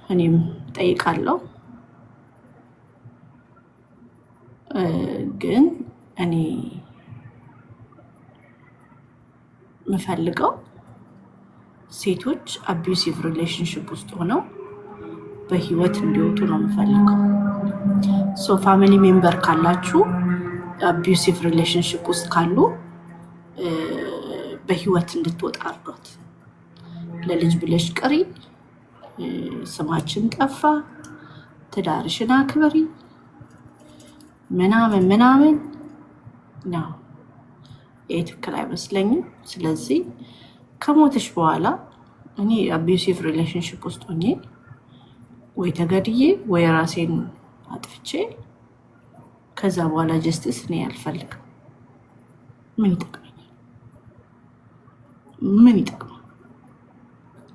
እኔም ጠይቃለሁ፣ ግን እኔ የምፈልገው ሴቶች አቢዩሲቭ ሪሌሽንሽፕ ውስጥ ሆነው በህይወት እንዲወጡ ነው የምፈልገው። ሶ ፋሚሊ ሜምበር ካላችሁ አቢዩሲቭ ሪሌሽንሽፕ ውስጥ ካሉ በህይወት እንድትወጣ አርዷት። ለልጅ ብለሽ ቅሪ፣ ስማችን ጠፋ፣ ትዳርሽን አክብሪ ምናምን ምናምን ነው። ይህ ትክክል አይመስለኝም። ስለዚህ ከሞትሽ በኋላ እኔ አቢዩሲቭ ሪሌሽንሽፕ ውስጥ ሆኜ ወይ ተገድዬ ወይ ራሴን አጥፍቼ ከዛ በኋላ ጀስቲስ እኔ አልፈልግም። ምን ይጠቅመኛል? ምን ይጠቅማል?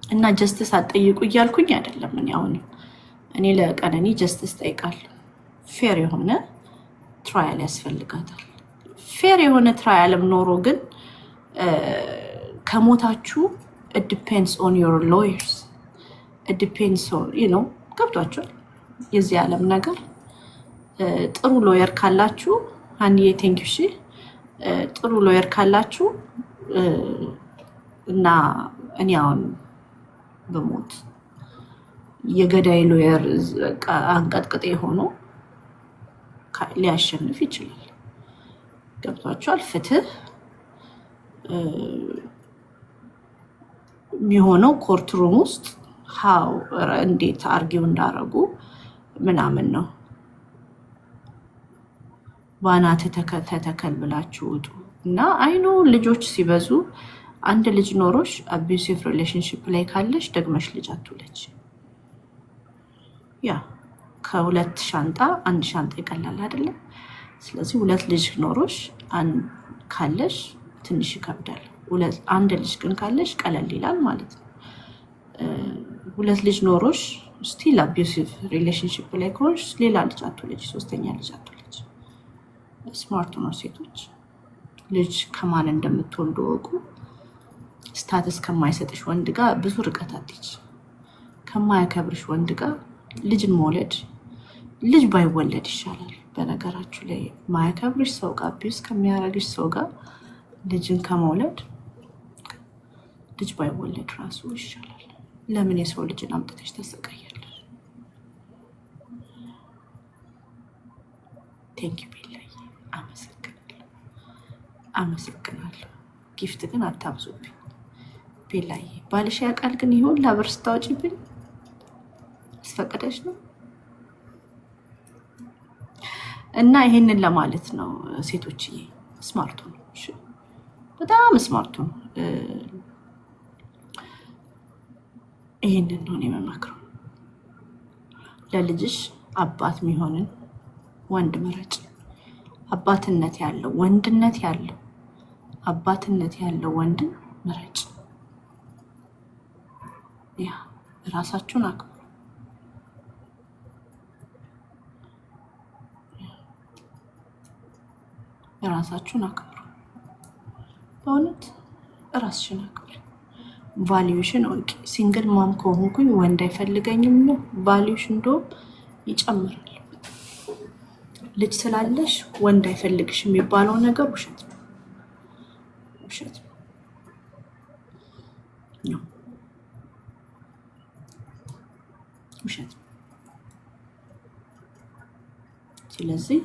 እና ጀስቲስ አትጠይቁ እያልኩኝ አይደለም። እኔ ለቀነኒ ጀስቲስ ጠይቃለሁ። ፌር የሆነ ትራያል ያስፈልጋታል። ፌር የሆነ ትራያልም ኖሮ ግን ከሞታችሁ it depends on your lawyers. it depends on ገብቷቸዋል። የዚህ ዓለም ነገር ጥሩ ሎየር ካላችሁ አንዬ ቴንክ ዩ። እሺ ጥሩ ሎየር ካላችሁ እና እኔ አሁን በሞት የገዳይ ሎየር አንቀጥቅጤ ሆኖ ሊያሸንፍ ይችላል። ገብቷቸዋል። ፍትህ የሚሆነው ኮርትሩም ውስጥ እንዴት አርጊው እንዳረጉ ምናምን ነው። ባናት ተተከል ብላችሁ ውጡ። እና አይኖ ልጆች ሲበዙ አንድ ልጅ ኖሮሽ አቢዩሲቭ ሪሌሽንሽፕ ላይ ካለሽ ደግመሽ ልጅ አትውለጅ። ያ ከሁለት ሻንጣ አንድ ሻንጣ ይቀላል አይደለም? ስለዚህ ሁለት ልጅ ኖሮሽ ካለሽ ትንሽ ይከብዳል። አንድ ልጅ ግን ካለሽ ቀለል ይላል ማለት ነው። ሁለት ልጅ ኖሮሽ ስቲል አቢዩሲቭ ሪሌሽንሽፕ ላይ ከሆንሽ ሌላ ልጅ አትወልጂ፣ ሶስተኛ ልጅ አትወልጂ። ስማርት ነው ሴቶች። ልጅ ከማን እንደምትወልዱ ወቁ። ስታተስ ከማይሰጥሽ ወንድ ጋር ብዙ ርቀት አትሂጂ። ከማያከብርሽ ወንድ ጋር ልጅን መውለድ፣ ልጅ ባይወለድ ይሻላል። በነገራችሁ ላይ ማያከብርሽ ሰው ጋር አቢዩስ ከሚያደርግሽ ሰው ጋር ልጅን ከመውለድ ልጅ ባይወለድ ራሱ ይሻላል። ለምን የሰው ልጅን አምጥተሽ ተሰቃያለሽ? ቴንኪ ቤላይ፣ አመሰግናለሁ። ጊፍት ግን አታብዙብኝ ቤላይ። ባልሽ ያውቃል ግን ይሁን ላብር ስታወጪብኝ አስፈቀደሽ ነው። እና ይሄንን ለማለት ነው ሴቶችዬ፣ ስማርቱ ነው። በጣም ስማርቱ ነው። ይሄንን ነው የምመክረው። ለልጅሽ አባት የሚሆንን ወንድ ምረጭ። አባትነት ያለው ወንድነት ያለው አባትነት ያለው ወንድን ምረጭ። ያ ራሳችሁን አክብሩ። ራሳችሁን አክብሩ። በእውነት ራስሽን አክብሩ። ቫልዩሽን ወቂ። ሲንግል ማም ከሆንኩኝ ወንድ አይፈልገኝም ነው ቫልዩሽ እንደውም ይጨምራል። ልጅ ስላለሽ ወንድ አይፈልግሽ የሚባለው ነገር ውሸት ነው፣ ውሸት ነው፣ ውሸት ነው። ስለዚህ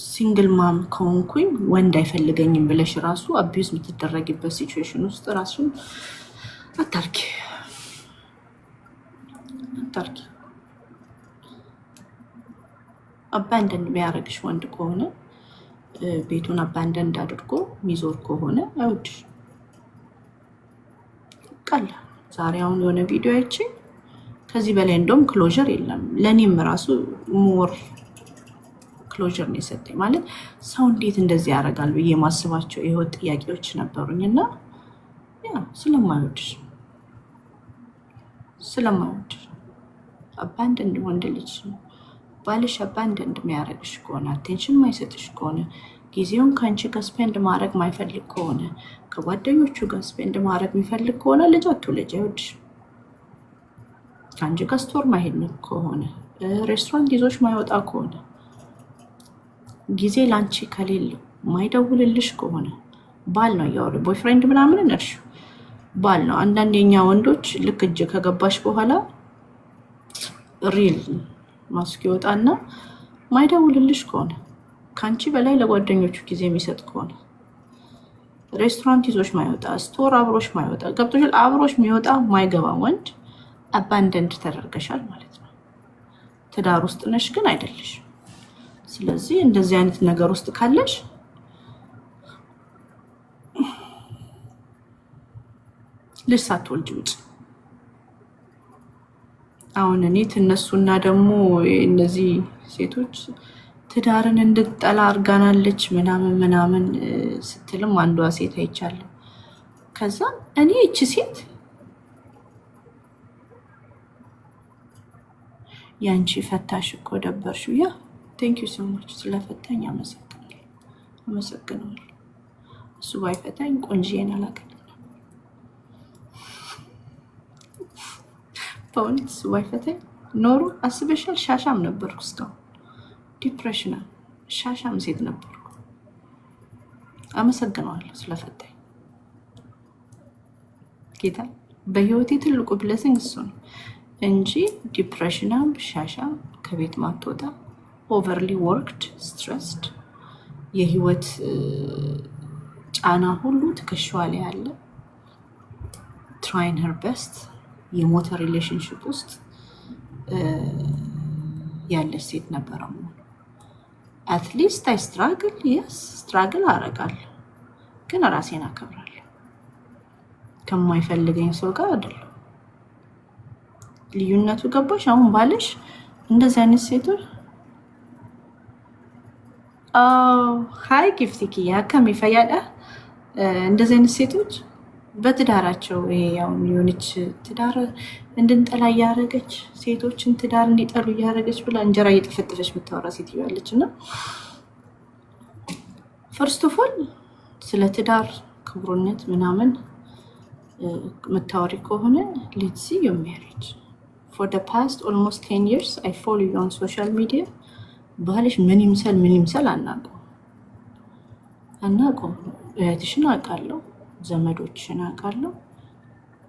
ሲንግል ማም ከሆንኩኝ ወንድ አይፈልገኝም ብለሽ ራሱ አቢዩዝ የምትደረጊበት ሲቹዌሽን ውስጥ ራሱን አታርጊ። አባንደንድ የሚያደርግሽ ወንድ ከሆነ ቤቱን አባንደንድ አድርጎ ሚዞር ከሆነ አይወድሽ። ቀላ ዛሬ አሁን የሆነ ቪዲዮ አይቼ ከዚህ በላይ እንደውም ክሎዥር የለም። ለእኔም ራሱ ሞር ክሎዥር ነው የሰጠኝ። ማለት ሰው እንዴት እንደዚህ ያደርጋል ብዬ የማስባቸው የህይወት ጥያቄዎች ነበሩኝ። እና ስለማይወድሽ አባንደንድ ወንድ ልጅ ባልሽ አባንደንድ የሚያደርግሽ ከሆነ አቴንሽን ማይሰጥሽ ከሆነ ጊዜውን ከአንቺ ጋር ስፔንድ ማድረግ ማይፈልግ ከሆነ ከጓደኞቹ ጋር ስፔንድ ማድረግ የሚፈልግ ከሆነ ልጅ አትውለጂ፣ አይወድሽ። ከአንቺ ጋር ስቶር ማይሄድ ከሆነ ሬስቶራንት ይዞሽ ማይወጣ ከሆነ ጊዜ ላንቺ ከሌለው ማይደውልልሽ ከሆነ ባል ነው እያወሩ ቦይፍሬንድ ምናምን እነርሹ ባል ነው። አንዳንድ የኛ ወንዶች ልክ እጅ ከገባሽ በኋላ ሪል ማስክ ይወጣና ማይደውልልሽ ከሆነ ከአንቺ በላይ ለጓደኞቹ ጊዜ የሚሰጥ ከሆነ ሬስቶራንት ይዞሽ ማይወጣ ስቶር አብሮሽ ማይወጣ ገብቶሻል። አብሮሽ የሚወጣ ማይገባ ወንድ አባንደንድ ተደርገሻል ማለት ነው። ትዳር ውስጥ ነሽ ግን አይደለሽ። ስለዚህ እንደዚህ አይነት ነገር ውስጥ ካለሽ ልጅ ሳትወልጂ ውጭ። አሁን እኔ ትነሱና ደግሞ እነዚህ ሴቶች ትዳርን እንድጠላ አርጋናለች ምናምን ስትልም አንዷ ሴት አይቻለሁ። ከዛ እኔ እቺ ሴት ያንቺ ፈታሽ እኮ ደበርሽው። ያ ቴንክ ዩ ሶ ማች ስለፈታኝ አመሰግናለሁ። እሱ ባይፈታኝ ቆንጂዬን አላገኝም። በእውነት እሱ ባይፈታኝ ኖሮ አስበሻል? ሻሻም ነበርኩ እስካሁን ዲፕሬሽናል ሻሻም ሴት ነበርኩ። አመሰግናለሁ ስለፈታኝ ጌታ። በህይወቴ ትልቁ ብለሲንግ እሱ ነው እንጂ ዲፕሬሽናም ሻሻም ከቤት ማትወጣ ኦቨርሊ ወርክድ ስትረስድ የህይወት ጫና ሁሉ ትከሻዋ ላይ ያለ ትራይን ሄር ቤስት የሞተ ሪሌሽንሽፕ ውስጥ ያለች ሴት ነበረ መሆኑ። አትሊስት አይ ስትራግል የስ ስትራግል አረጋለሁ፣ ግን ራሴን አከብራለሁ። ከማይፈልገኝ ሰው ጋር አይደለም። ልዩነቱ ገባሽ? አሁን ባልሽ እንደዚህ አይነት ሴቶች ሃይ ጊፍቲኪ ያከም ይፈያዳ እንደዚህ አይነት ሴቶች በትዳራቸው ይሄ ያው የሆነች ትዳር እንድንጠላ እያደረገች ሴቶችን ትዳር እንዲጠሉ እያደረገች ብላ እንጀራ እየጠፈጠፈች የምታወራ ሴትዮ ያለች እና ፈርስት ኦፍ ኦል ስለ ትዳር ክብሩነት ምናምን የምታወሪ ከሆነ ሌትስ ሲ ዮር ሜሪጅ ፎር ደ ፓስት ኦልሞስት 10 years አይ ፎሎ ዩ ኦን ሶሻል ሚዲያ። ባልሽ ምን ይምሰል አናውቀውም። እህትሽን አውቃለሁ፣ ዘመዶችሽን አውቃለሁ፣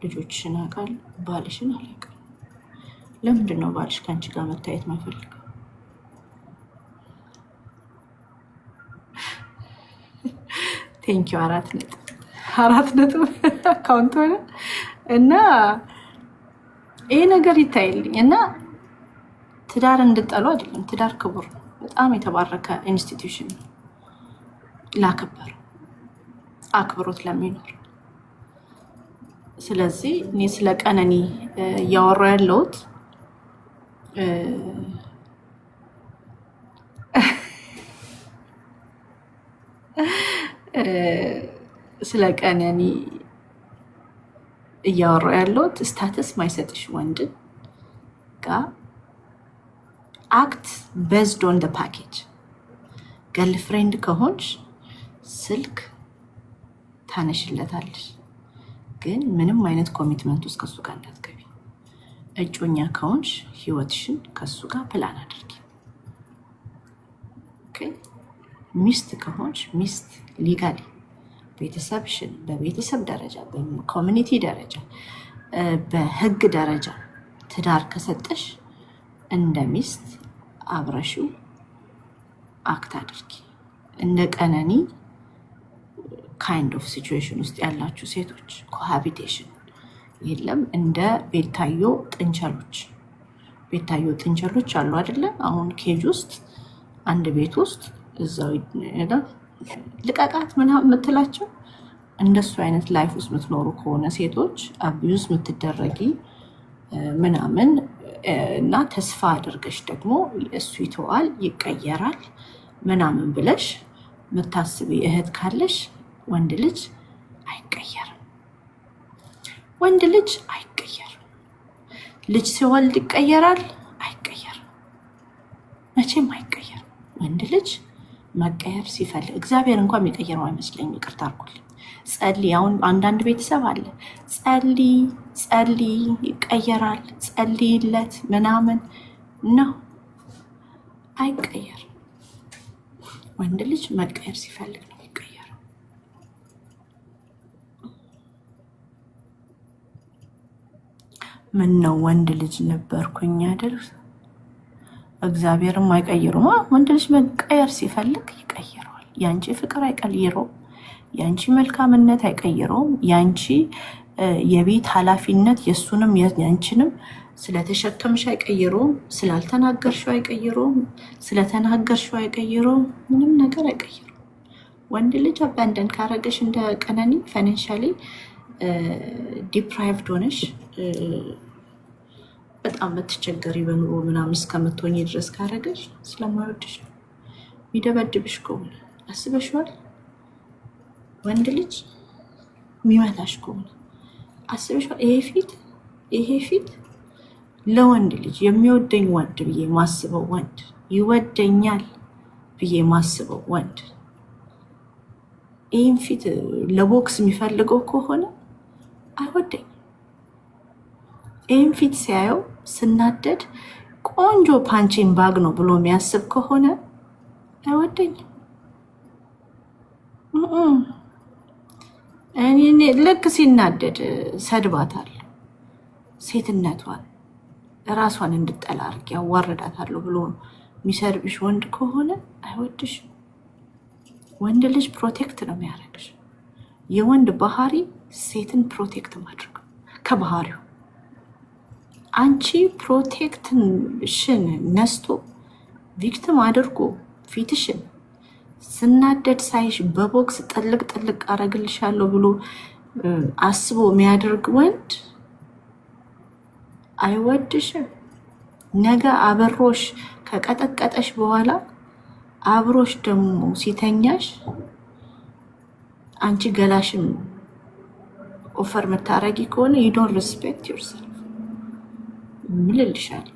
ልጆችሽን አውቃለሁ፣ ባልሽን አላውቅም። ለምንድን ነው ባልሽ ከአንቺ ጋር መታየት ማይፈልገው? ቴንኪው 4 ነጥብ አካውንት ሆነ እና ይሄ ነገር ይታይልኝ እና ትዳር እንድጠሉ አይደለም። ትዳር ክቡር ነው። በጣም የተባረከ ኢንስቲትዩሽን ነው። ላከበር አክብሮት ለሚኖር ስለዚህ እኔ ስለ ቀነኒ እያወራሁ ያለሁት ስለ ቀነኒ እያወራሁ ያለሁት ስታተስ ማይሰጥሽ ወንድ ጋር አክት ቤዝድ ኦን ደ ፓኬጅ። ገርል ፍሬንድ ከሆንሽ ስልክ ታነሽለታለሽ፣ ግን ምንም አይነት ኮሚትመንት ውስጥ ከሱ ጋር እንዳትገቢ። እጮኛ ከሆንሽ ህይወትሽን ከሱ ጋር ፕላን አድርጊ። ሚስት ከሆንሽ ሚስት ሊጋሊ ቤተሰብሽን በቤተሰብ ደረጃ በኮሚኒቲ ደረጃ በህግ ደረጃ ትዳር ከሰጠሽ እንደ ሚስት አብረሽው አክት አድርጊ። እንደ ቀነኒ ካይንድ ኦፍ ሲቹዌሽን ውስጥ ያላችሁ ሴቶች ኮሃቢቴሽን የለም። እንደ ቤታዮ ጥንቸሎች አሉ አይደለ? አሁን ኬጅ ውስጥ አንድ ቤት ውስጥ እዛው ልቀቃት ምናምን የምትላቸው እንደሱ አይነት ላይፍ ውስጥ የምትኖሩ ከሆነ ሴቶች አቢዩዝ የምትደረጊ ምናምን እና ተስፋ አድርገሽ ደግሞ እሱ ይተዋል ይቀየራል ምናምን ብለሽ የምታስቢ እህት ካለሽ ወንድ ልጅ አይቀየርም። ወንድ ልጅ አይቀየርም። ልጅ ሲወልድ ይቀየራል? አይቀየርም፣ መቼም አይቀየርም። ወንድ ልጅ መቀየር ሲፈልግ እግዚአብሔር እንኳን የሚቀየረው አይመስለኝም። ይቅርታ አድርጉልኝ። ጸልይ። አሁን አንዳንድ ቤተሰብ አለ ጸልይ ይቀየራል፣ ጸልይለት ምናምን ነው። አይቀየርም። ወንድ ልጅ መቀየር ሲፈልግ ነው የሚቀየረው። ምን ነው ወንድ ልጅ ነበርኩኝ አይደል? እግዚአብሔርም አይቀይሩም። ወንድ ልጅ መቀየር ሲፈልግ ይቀይረዋል። ያንቺ ፍቅር አይቀይረውም። ያንቺ መልካምነት አይቀይረውም። ያንቺ የቤት ኃላፊነት የሱንም ያንቺንም ስለተሸከምሽ አይቀይረውም። ስላልተናገርሽው አይቀይረውም። ስለተናገርሽው አይቀይረውም። ምንም ነገር አይቀይረውም። ወንድ ልጅ አባንደን ካረገሽ እንደ ቀነኒ ፋይናንሻሊ ዲፕራይቭድ ሆነሽ በጣም የምትቸገሪ በኑሮ ምናምን እስከምትሆኝ ድረስ ካረገሽ ስለማይወድሽ ነው። የሚደበድብሽ ከሆነ አስበሽዋል? ወንድ ልጅ የሚመታሽ ከሆነ አስበሽዋል? ይሄ ፊት ለወንድ ልጅ የሚወደኝ ወንድ ብዬ ማስበው ወንድ ይወደኛል ብዬ ማስበው ወንድ ይህን ፊት ለቦክስ የሚፈልገው ከሆነ አይወደኝም። ይህን ፊት ሲያየው ስናደድ ቆንጆ ፓንቼን ባግ ነው ብሎ የሚያስብ ከሆነ አይወደኝም። እኔ ልክ ሲናደድ ሰድባታል፣ ሴትነቷን ራሷን እንድጠላ አድርጌ ያዋረዳታለሁ ብሎ የሚሰድብሽ ወንድ ከሆነ አይወድሽም። ወንድ ልጅ ፕሮቴክት ነው የሚያደርግሽ። የወንድ ባህሪ ሴትን ፕሮቴክት ማድረግ ከባህሪው። አንቺ ፕሮቴክትሽን ነስቶ ቪክቲም አድርጎ ፊትሽን ስናደድ ሳይሽ በቦክስ ጥልቅ አረግልሻለሁ ብሎ አስቦ የሚያደርግ ወንድ አይወድሽም። ነገ አበሮሽ ከቀጠቀጠሽ በኋላ አብሮሽ ደግሞ ሲተኛሽ አንቺ ገላሽም ኦፈር የምታረጊ ከሆነ you don't respect yourself ምልልሻል።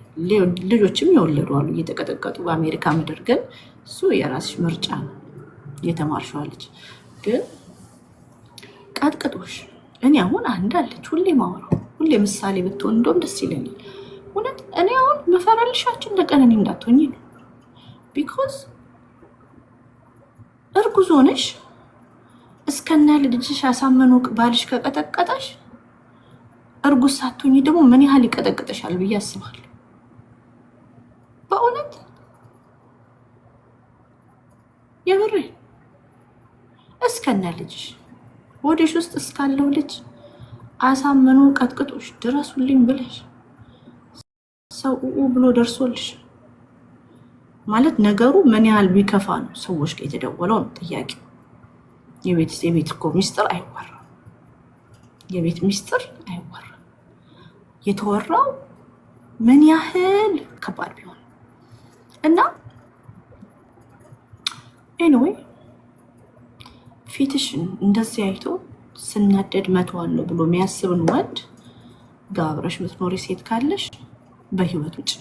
ልጆችም የወለዱ አሉ እየተቀጠቀጡ በአሜሪካ ምድር። ግን እሱ የራስሽ ምርጫ ነው። የተማርሽው ልጅ ግን ቀጥቅጦሽ እኔ አሁን አንድ አለች ሁሌ ማወራው ሁሌ ምሳሌ ብትሆን እንደውም ደስ ይለኛል። እውነት እኔ አሁን መፈራልሻችን እንደቀነኒ እንዳትሆኝ ነው። ቢኮዝ እርጉዝ ሆነሽ እስከነ ልጅሽ ያሳመኑ ባልሽ ከቀጠቀጠሽ እርጉዝ ሳትሆኝ ደግሞ ምን ያህል ይቀጠቅጠሻል ብዬ አስባለሁ። በእውነት የምሬ እስከነ ልጅሽ ወዲሽ ውስጥ እስካለው ልጅ አሳመኑ ቀጥቅጦሽ ድረሱልኝ ብለሽ ሰው ብሎ ደርሶልሽ ማለት ነገሩ ምን ያህል ቢከፋ ነው ሰዎች ጋር የተደወለው ነው ጥያቄው። የቤት እኮ ሚስጥር አይወራም። የቤት ሚስጥር አይወራም። የተወራው ምን ያህል ከባድ ቢሆን እና ኤኒዌይ ፊትሽን እንደዚህ አይቶ ስናደድ መተዋለሁ ብሎ የሚያስብን ወንድ ጋር አብረሽ ምትኖሪ ሴት ካለሽ በህይወት ውጭ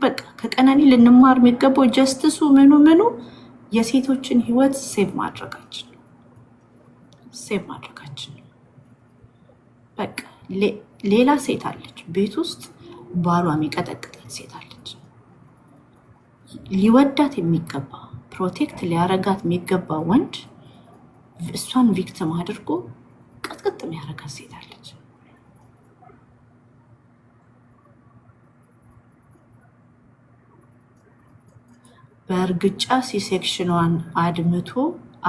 በቃ ከቀነኒ ልንማር የሚገባው ጀስትሱ ምኑ የሴቶችን ህይወት ሴቭ ማድረጋችን በቃ ሌላ ሴት አለች ቤት ውስጥ ባሏ የሚቀጠቅጣት ሴት አለች። ሊወዳት የሚገባ ፕሮቴክት ሊያረጋት የሚገባ ወንድ እሷን ቪክቲም አድርጎ ቀጥቅጥ የሚያረጋት ሴት አለች። በእርግጫ ሲሴክሽኗን አድምቶ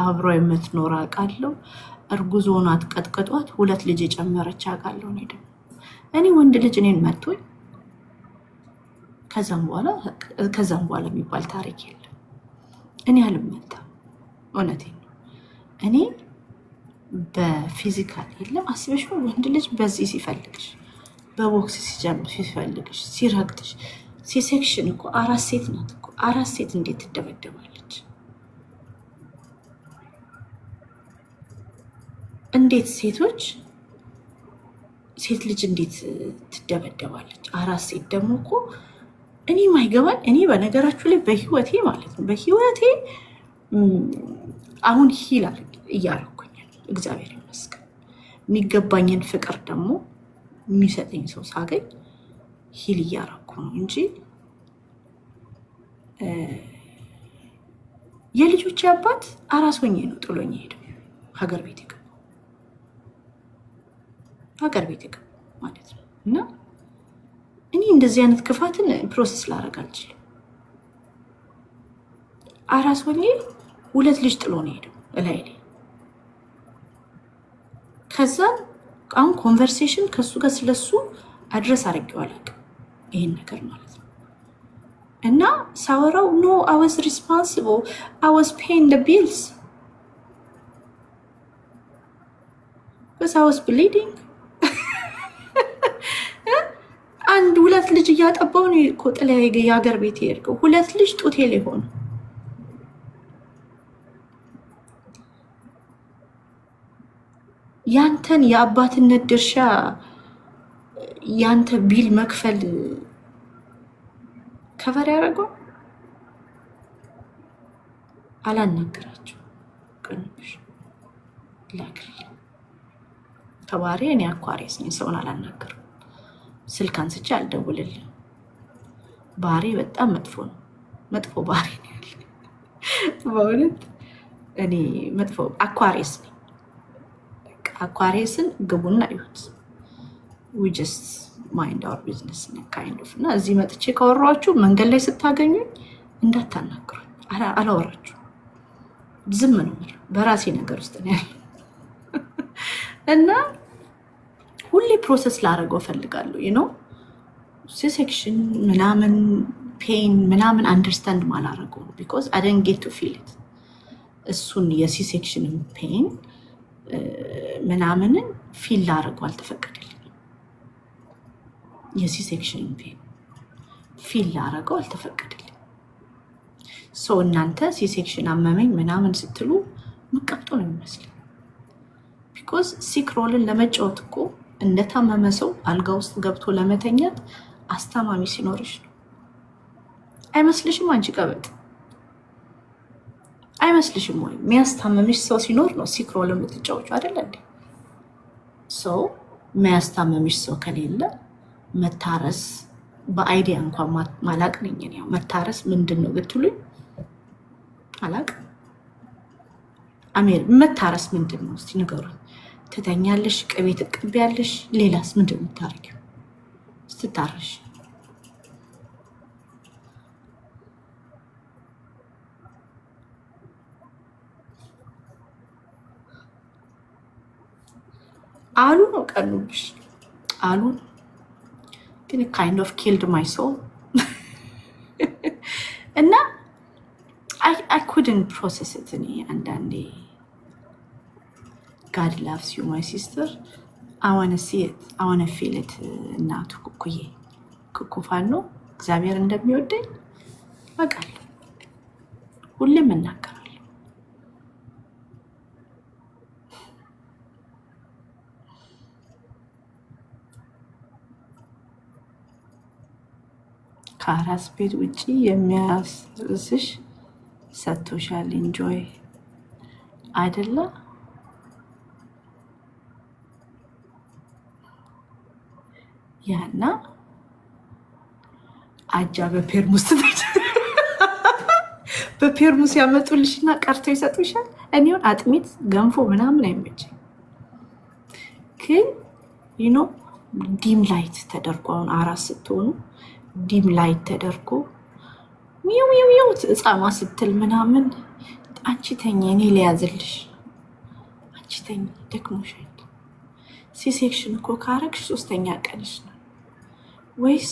አብሮ የምትኖር አውቃለሁ። እርጉዝ ሆና አትቀጥቅጧት 2 ልጅ የጨመረች አውቃለሁ። እኔ ወንድ ልጅ እኔን መቶኝ ከዛም በኋላ የሚባል ታሪክ የለም። እኔ አልመታም። እውነቴን ነው። እኔ በፊዚካል የለም አስበሽ ወንድ ልጅ በዚህ ሲፈልግሽ በቦክስ ሲፈልግሽ ሲረግጥሽ ሲሴክሽን እኮ 4 ሴት ናት እኮ 4 ሴት እንዴት ትደበደባለች? እንዴት ሴት ልጅ እንዴት ትደበደባለች? 4 ሴት ደግሞ እኮ እኔ ማይገባኝ። እኔ በነገራችሁ ላይ በህይወቴ ማለት ነው በህይወቴ አሁን ሂል እያረኩኝ እግዚአብሔር ይመስገን። የሚገባኝን ፍቅር ደግሞ የሚሰጠኝ ሰው ሳገኝ ሂል እያረኩ ነው እንጂ የልጆች አባት አራስ ሆኜ ነው ጥሎኝ ሄደው ሀገር ቤት የገባው ማለት ነው። እና እኔ እንደዚህ አይነት ክፋትን ፕሮሰስ ላደርግ አልችልም። አራስ ሆኜ 2 ልጅ ጥሎ ነው ሄደው እላይ ላይ። ከዛ አሁን ኮንቨርሴሽን ከሱ ጋር ስለሱ አድረስ አድርጌው አላውቅም ይሄን ነገር ማለት ነው። እና ሳወራው ኖ I was responsible, I was paying the bills because I was bleeding. አንድ 2 ልጅ እያጠባው ነው እኮ ጥላዬ የሀገር ቤት የሄድከው 2 ልጅ ጡቴ ላይ ሆነ። ያንተን የአባትነት ድርሻ ያንተ ቢል መክፈል ከቨር ያደረገው አላናገራቸው ቀንሽ ላክል ተባሪ እኔ አኳሪስ ነኝ። ሰውን አላናገርም። ስልክ አንስቼ አልደውልልም። ባህሪ በጣም መጥፎ ባህሪ ነው ያለ። በእውነት እኔ መጥፎ አኳሪስ ነኝ። አኳሪስን ግቡና ይሁት we just mind our business kind of እና እዚህ መጥቼ ካወራችሁ መንገድ ላይ ስታገኙኝ እንዳታናግሩኝ። አላወራችሁ ዝም ነው ማለት በራሴ ነገር ውስጥ ነው ያለው። እና ሁሌ ፕሮሰስ ላደርገው ፈልጋለሁ ሴክሽን ምናምን ፔን ምናምን አንደርስታንድ ማላረገው ነው ቢኮዝ I didn't get to feel it። እሱን የሲሴክሽን ፔን ምናምንን ፊል ላደርገው አልተፈቀደልኝም። የሲሴክሽን ፔን ፊል ላደርገው አልተፈቀደልኝም። ሰው እናንተ ሲሴክሽን አመመኝ ምናምን ስትሉ መቀብጦ ነው የሚመስለኝ። ቢኮዝ ሲክ ሮልን ለመጫወት እኮ እንደታመመ ሰው አልጋ ውስጥ ገብቶ ለመተኛት አስታማሚ ሲኖርሽ ነው። አይመስልሽም? አንቺ ቀበጥ አይመስልሽም ወይ? የሚያስታመምሽ ሰው ሲኖር ነው ሲክ ሮል የምትጫወቹ አይደለ እንዴ? ሰው የሚያስታመምሽ ሰው ከሌለ መታረስ በአይዲያ እንኳን ማላቅ ነኝ። ያው መታረስ ምንድን ነው ብትሉኝ አላቅ። አሜር መታረስ ምንድን ነው እስቲ ንገሩኝ። ትተኛለሽ፣ ቅቤ ትቀቢያለሽ፣ ሌላስ ምንድን ነው የምታደርጊው ስትታረሽ? አሉ ነው ቀኑብሽ አሉ ግን kind of killed my soul እና I couldn't process it እኔ አንዳንዴ God loves you my sister I want to see it I want to feel it እናቱ ኩኩዬ ኩኩፋኖ እግዚአብሔር እንደሚወደኝ አውቃለሁ ሁሌም እናገራለሁ ከአራስ ቤት ውጪ የሚያስርስሽ ሰጥቶሻል ኢንጆይ አይደለ? ያና አጃ በፔርሙስ በፔርሙስ ያመጡልሽና ቀርተው ይሰጡሻል። እኔውን አጥሚት ገንፎ ምናምን አይመቸኝ ግን ዩኖ ዲም ላይት ተደርጎ አሁን አራስ ስትሆኑ ዲም ላይት ተደርጎ ሚው ህፃኗ ስትል ምናምን አንቺ ተኝ እኔ ሊያዝልሽ አንቺ ተኝ ደክሞሻል። ሲሴክሽን እኮ ካረግሽ 3ኛ ቀንሽ ነው ወይስ?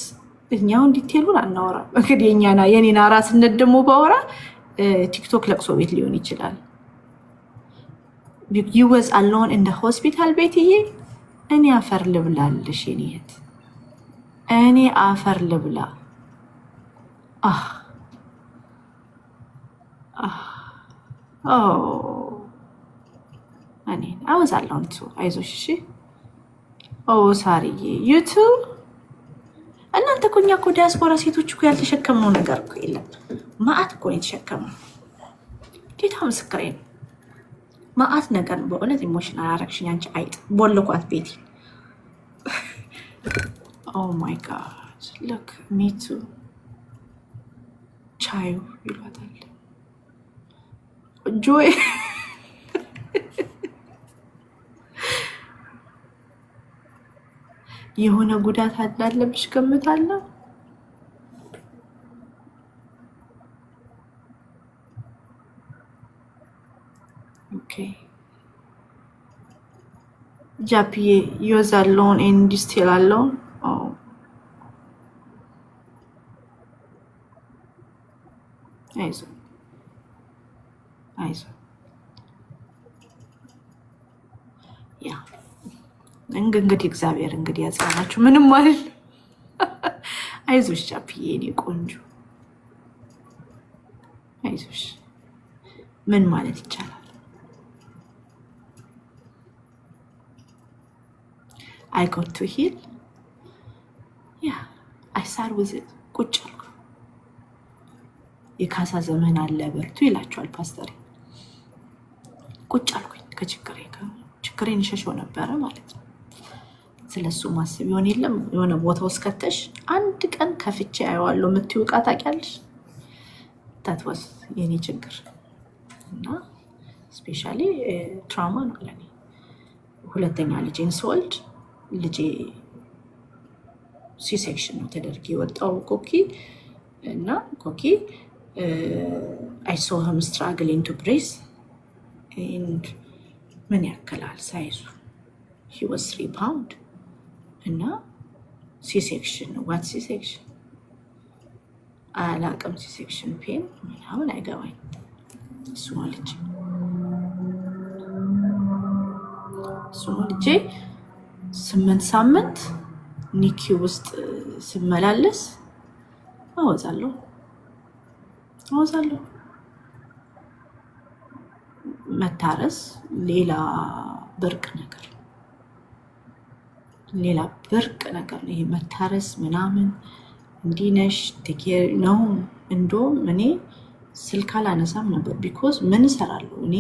እኛው ዲቴሉን አናወራም። እንግዲህ የኔን አራስነት ደግሞ ባወራ ቲክቶክ ለቅሶ ቤት ሊሆን ይችላል። you was alone in the hospital ቤትዬ እኔ አፈር ልብላልሽ የኔ እህት እኔ አፈር ልብላ እኔ አወዛለሁ አይዞሽ እሺ። ሳርዬ ዩቱብ እናንተ እኮ እኛ እኮ ዲያስፖራ ሴቶች እኮ ያልተሸከምነው ነገር እኮ የለም። ማአት እኮ ነው የተሸከምነው። ጌታ ምስክሬ ነው። ማአት ነገር ነው በእውነት። ኢሞሽናል አረግሽኝ አንቺ አይጥ ቦልኳት ቤቲ። ኦ ማይ ጋድ ሉክ ሚ ቱ ቻዩ ይሏታል ጆይ የሆነ ጉዳት አላለብሽ ገምታለሁ። ኦኬ ጃፒዬ ይወዛለውን ኢንዱስትሪ አለውን አይዞህ ያ እንግዲህ እግዚአብሔር እንግዲህ ያጽናናችሁ። ምንም ማለት አይዞሽ ቻፕዬ የኔ ቆንጆ አይዞሽ። ምን ማለት ይቻላል? I got to heal. Yeah, I sat with it. ቁጭ አልኩ። የካሳ ዘመን አለ በርቱ ይላችኋል ፓስተር። ቁጭ አልኩኝ ከችግሬ ጋር ችግሬን ሸሸው ነበረ ማለት ነው። ስለሱ ማስብ ይሆን የለም የሆነ ቦታ ውስጥ ከተሽ አንድ ቀን ከፍቼ አየዋለሁ የምትይው ዕቃ ታውቂያለሽ። ታትወስ የኔ ችግር እና ስፔሻሊ ትራውማ ነው ለኔ። ሁለተኛ ልጄን ስወልድ ልጄ ሲሴክሽን ነው ተደርጊ የወጣው ኮኪ እና ኮኪ I saw him struggling to breathe and ምን ያክላል ሳይዙ he was 3 pounds እና ሲሴክሽን ዋት ሲሴክሽን አላቅም ሲሴክሽን ፔን ምናምን አይገባኝ። እሱ ልጄ 8 ሳምንት ኒኪ ውስጥ ስመላለስ አወዛለሁ መታረስ ሌላ ብርቅ ነገር ሌላ ብርቅ ነገር ነው። ይሄ መታረስ ምናምን እንዲነሽ ቴኬር ነው። እንደውም እኔ ስልክ አላነሳም ነበር። ቢኮዝ ምን እሰራለሁ እኔ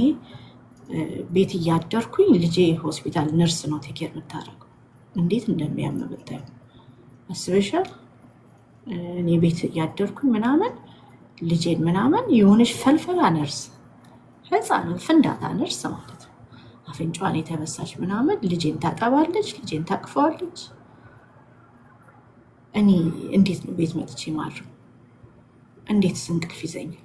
ቤት እያደርኩኝ ልጄ ሆስፒታል ነርስ ነው ቴኬር የምታደርገው። እንዴት እንደሚያም ብታዩ አስበሻል? እኔ ቤት እያደርኩኝ ምናምን ልጄን ምናምን የሆነች ፈልፈላ ነርስ ህፃን ፍንዳታ ነርስ ማለት ነው። አፍንጫዋን የተበሳች ምናምን ልጄን ታጠባለች፣ ልጄን ታቅፈዋለች። እኔ እንዴት ነው ቤት መጥቼ ማድረው? እንዴት እንቅልፍ ይዘኛል?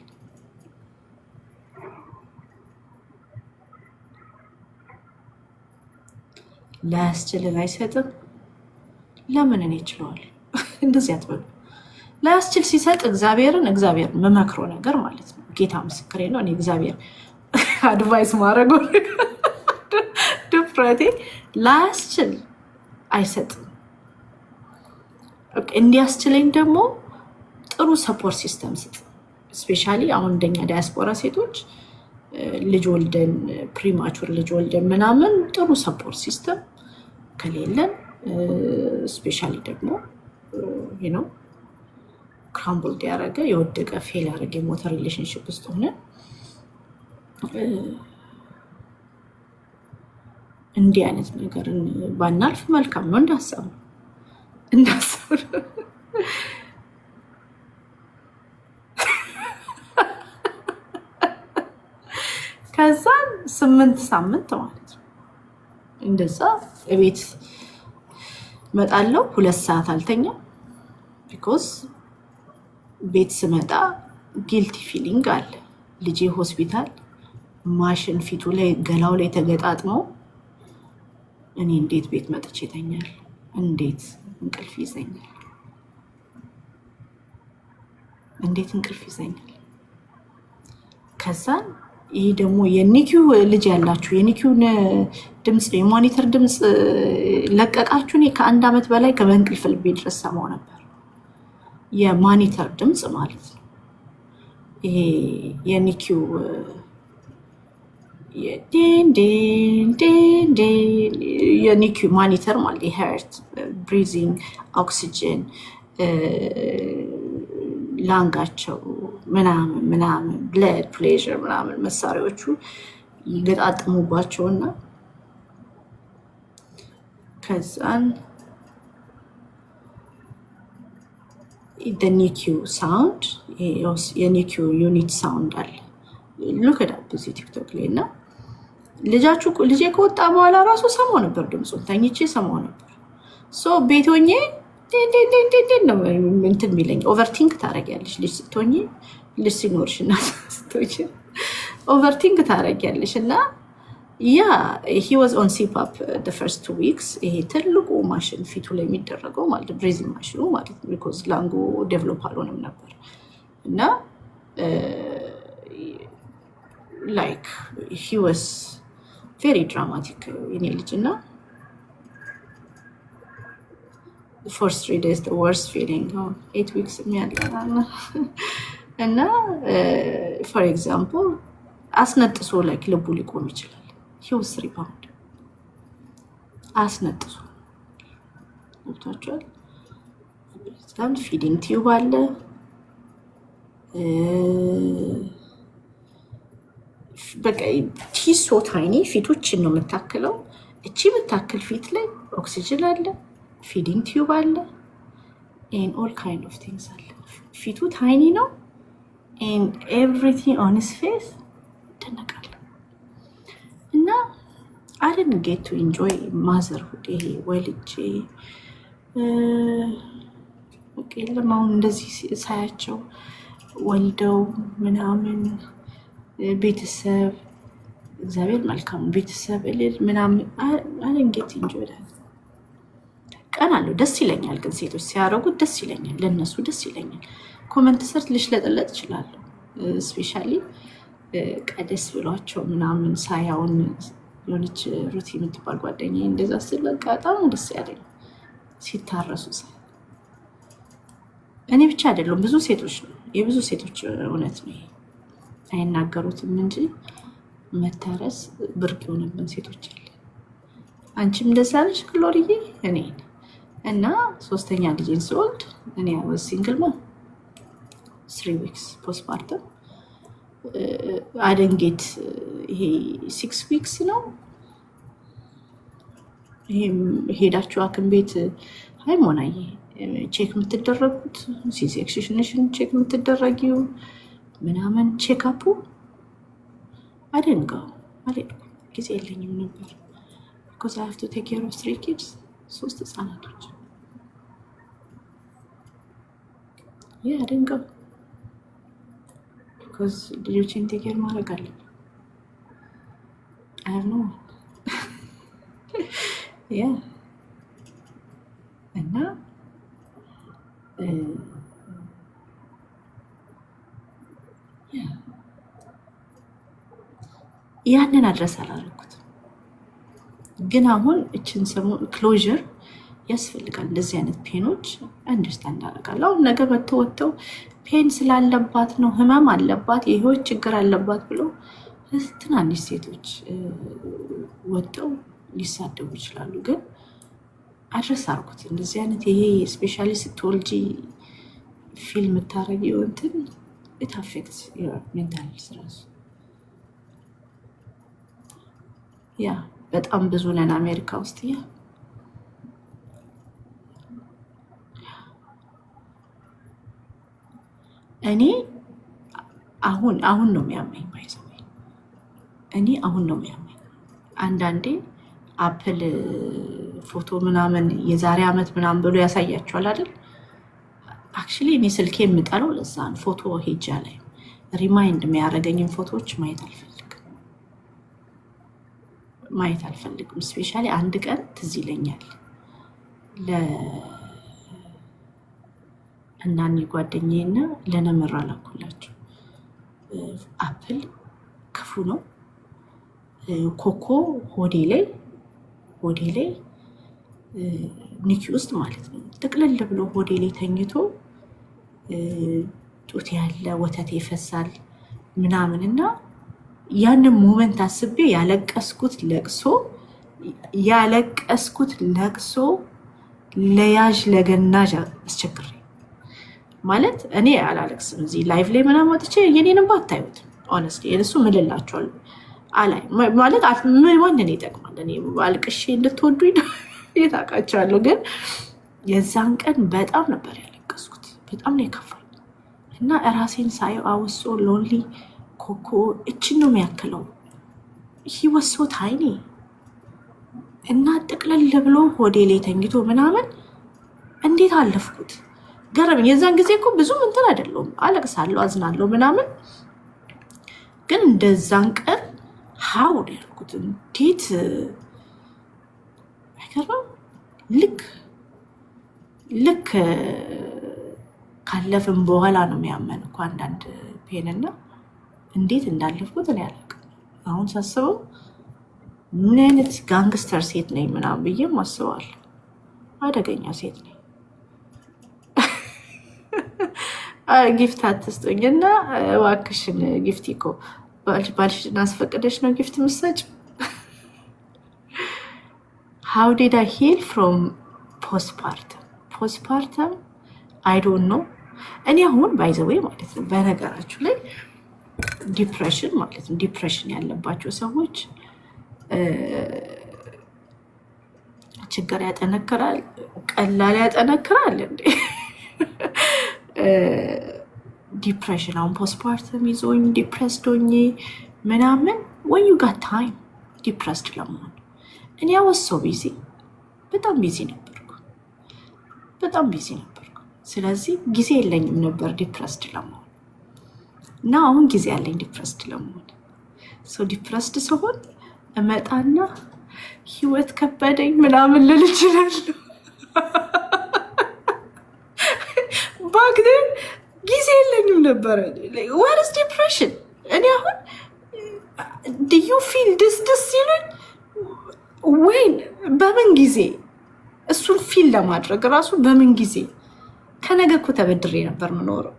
ላያስችልን አይሰጥም። ለምን እኔ እችለዋለሁ? እንደዚህ አትበሉ። ላያስችል ሲሰጥ እግዚአብሔር መመክሮ ነገር ማለት ነው። ጌታ ምስክሬ ነው። እኔ እግዚአብሔር አድቫይስ ማድረጉ ድፍረቴ ላያስችል አይሰጥም። እንዲያስችለኝ ደግሞ ጥሩ ሰፖርት ሲስተም ስጥ። ስፔሻሊ አሁን እንደኛ ዳያስፖራ ሴቶች ልጅ ወልደን ፕሪማቹር ልጅ ወልደን ምናምን ጥሩ ሰፖርት ሲስተም ከሌለን ስፔሻሊ ደግሞ ነው ክራምብል ያደረገ የወደቀ ፌል ያደረገ የሞተ ሪሌሽንሽፕ ውስጥ ሆነ እንዲህ አይነት ነገርን ባናልፍ መልካም ነው። እንዳሰብ ከዛ 8 ሳምንት ማለት ነው እንደዛ ቤት መጣለው። 2 ሰዓት አልተኛም። ቢኮዝ ቤት ስመጣ ጊልቲ ፊሊንግ አለ። ልጄ ሆስፒታል ማሽን ፊቱ ላይ ገላው ላይ ተገጣጥሞ እኔ እንዴት ቤት መጥቼ ይተኛል? እንዴት እንቅልፍ ይዘኛል? እንዴት እንቅልፍ ይዘኛል? ከዛን ይሄ ደግሞ የኒኪው ልጅ ያላችሁ የኒኪውን ድምፅ የሞኒተር ድምፅ ለቀቃችሁ። እኔ ከ1 ዓመት በላይ ከበእንቅልፍ ልቤ ድረስ ሰማው ነበር። የሞኒተር ድምፅ ማለት ነው። ይሄ የኒኪው የኒኪው ሞኒተር ማለት የሄርት ብሪዚንግ፣ ኦክሲጅን፣ ላንጋቸው ምናምን ብለድ ፕሌዥር ምናምን መሳሪያዎቹ ይገጣጥሙባቸውና ከዛን ኒኪው ሳውንድ የኒኪው ዩኒት ሳውንድ አለ። ሉክዳ ብዙ ቲክቶክ ላይ እና ልጄ ከወጣ በኋላ ራሱ ሰማው ነበር ድምፁን፣ ተኝቼ ሰማው ነበር። ቤት ሆኜ ነው እንትን የሚለኝ። ኦቨርቲንክ ታደርጊያለሽ ልጅ ስትሆኚ፣ ልጅ ሲኖርሽ እና ስትሆኚ ኦቨርቲንክ ታደርጊያለሽ። እና ያ ሂ ዋዝ ኦን ሲፓፕ the first 2 weeks። ይሄ ትልቁ ማሽን ፊቱ ላይ የሚደረገው ማለት ብሬዚንግ ማሽኑ ማለት ነው። ቢኮዝ ላንጉ ዴቨሎፕ አልሆነም ነበር እና ላይክ ሂ ዋዝ ቬሪ ድራማቲክ የኔ ልጅ እና for 3 days the worst feeling 8 weeks የሚያለ እና for example አስነጥሶ ላይክ ልቡ ሊቆም ይችላል። he was 3 pound አስነጥሶ ወጥቷል። በጣም ፊዲንግ ቲዩብ አለ። በቃ ቲሶ ታይኒ ፊቶችን ነው የምታክለው። እቺ የምታክል ፊት ላይ ኦክሲጅን አለ፣ ፊዲንግ ቲዩብ አለ፣ and all kind of things አለ። ፊቱ ታይኒ ነው and everything on his face ተነቃለ እና I didn't get to enjoy motherhood። ይሄ ወልጄ ለማሁን እንደዚህ ሳያቸው ወልደው ምናምን ቤተሰብ እግዚአብሔር መልካም ቤተሰብ እልል ምናምን I didn't get to enjoy that። ቀን አለው ደስ ይለኛል፣ ግን ሴቶች ሲያደርጉት ደስ ይለኛል፣ ለነሱ ደስ ይለኛል። ኮመንት ሰርት ልሽለጥለጥ እችላለሁ። ስፔሻሊ ቀደስ ብሏቸው ምናምን ሳያውን የሆነች ሩቲ የምትባል ጓደኛዬ እንደዛ ስል በቃ በጣም ደስ ያለኝ ሲታረሱ ሳይ። እኔ ብቻ አይደለም ብዙ ሴቶች ነው የብዙ ሴቶች እውነት ነው። አይናገሩትም እንጂ መታረስ ብርቅ የሆነብን ሴቶች አለ። አንቺም እንደዛ ነሽ ግሎሪዬ። እኔ እና ሶስተኛ ልጄን ስወልድ እኔ ሲንግል ማም 3 weeks ፖስትፓርተም አደንጌት ይሄ 6 weeks ነው። ይሄም ሄዳችሁ ሐኪም ቤት አይ ሞናዬ ቼክ የምትደረጉት ሲሴክሽንሽን ቼክ የምትደረጊው ምናምን ቼክ አፑ አደንጋው አልሄድኩም። ጊዜ የለኝም ነበር because I have to take care of 3 kids 3 ህፃናቶች አደንጋው because ልጆችን ቴክ ኬር ማድረግ አለብኝ። I have no እና ያንን አድረስ አላደረኩት። ግን አሁን እችን ሰሞን ክሎዥር ያስፈልጋል። እንደዚህ አይነት ፔኖች አንደርስታንድ አደርጋለሁ። አሁን ነገ ወጥተው ፔን ስላለባት ነው ህመም አለባት የህይወት ችግር አለባት ብሎ ትናንሽ ሴቶች ወጥተው ሊሳደቡ ይችላሉ። ግን አድረስ አድርጉት። እንደዚህ አይነት ይሄ ስፔሻሊ ስትወልጂ ፊልም ታረጊው እንትን ኢት አፌክትስ ዩር ሜንታል ስትረስ። በጣም ብዙ ነን አሜሪካ ውስጥ እኔ አሁን ነው የሚያመኝ ባይዘው እኔ አሁን ነው የሚያመኝ። አንዳንዴ አፕል ፎቶ ምናምን የዛሬ ዓመት ምናምን ብሎ ያሳያቸዋል አይደል? አክቹሊ እኔ ስልኬ የምጠለው ለዛ ነው። ፎቶ ሄጃ ላይ ሪማይንድ የሚያደርገኝን ፎቶዎች ማየት አልፈልግም። ስፔሻሊ አንድ ቀን ትዝ ይለኛል ለእናኔ ጓደኛዬና ለነምራ ላኩላቸው። አፕል ክፉ ነው። ኮኮ ሆዴ ላይ ኒኪ ውስጥ ማለት ነው ጥቅልል ብሎ ሆዴ ላይ ተኝቶ ጡት ያለ ወተት ይፈሳል ምናምን እና ያንን ሞመንት አስቤ ያለቀስኩት ለቅሶ ለያዥ ለገናዥ አስቸግሬ ማለት እኔ አላለቅስም። እዚህ ላይቭ ላይ ምናምን ወጥቼ የኔንም ባታዩት ሆነስሊ እሱ ምልላቸዋለሁ አላይ ማለት ማንን ይጠቅማል? እኔ አልቅሼ እንድትወዱኝ የታውቃቸዋለሁ። ግን የዛን ቀን በጣም ነበር ያለቀስኩት። በጣም ነው የከፋኝ እና እራሴን ሳየው አውሶ ሎንሊ ኮኮ እችን ነው የሚያክለው ሂወሶ ታይኒ እና ጥቅልል ብሎ ሆዴ ላይ ተኝቶ ምናምን እንዴት አለፍኩት ገረመኝ። የዛን ጊዜ እኮ ብዙም እንትን አይደለሁም፣ አለቅሳለሁ፣ አዝናለሁ ምናምን። ግን እንደዛን ቀን ሀው ነው ያልኩት። እንዴት አይገርምም? ልክ ካለፍን በኋላ ነው የሚያመን እኮ አንዳንድ ፔንና እንዴት እንዳለፍኩት እኔ አላውቅም። አሁን ሳስበው ምን አይነት ጋንግስተር ሴት ነኝ ምናምን ብዬም አስበዋለሁ። አደገኛ ሴት ነኝ። ጊፍት አትስጡኝ እና እባክሽን ጊፍት እኮ ባልሽን አስፈቅደሽ ነው ጊፍት የምትሰጪው። How did I heal from postpartum? I don't know። እኔ አሁን ባይ ዘ ዌይ ማለት ነው በነገራችሁ ላይ ዲፕሬሽን ማለት ነው ዲፕሬሽን ያለባቸው ሰዎች ችግር ያጠነክራል፣ ቀላል ያጠነክራል እንዴ ዲፕሬሽን አሁን ፖስትፓርተም ይዞኝ ዲፕሬስድ ሆኜ ምናምን when you got time ዲፕሬስድ ለመሆን እኔ አወሶ ቢዚ በጣም ቢዚ ነበርኩ። ስለዚህ ጊዜ የለኝም ነበር ዲፕሬስድ ለመሆን እና አሁን ጊዜ ያለኝ ዲፕሬስድ ለመሆን። ዲፕሬስድ ስሆን እመጣና ህይወት ከበደኝ ምናምን ልል እችላለሁ። ባክ then ጊዜ የለኝም ነበረ። what is depression? እኔ አሁን do you feel this ሲሉኝ ወይን በምን ጊዜ እሱን ፊል ለማድረግ ራሱ በምን ጊዜ ከነገ እኮ ተበድሬ ነበር የምኖረው።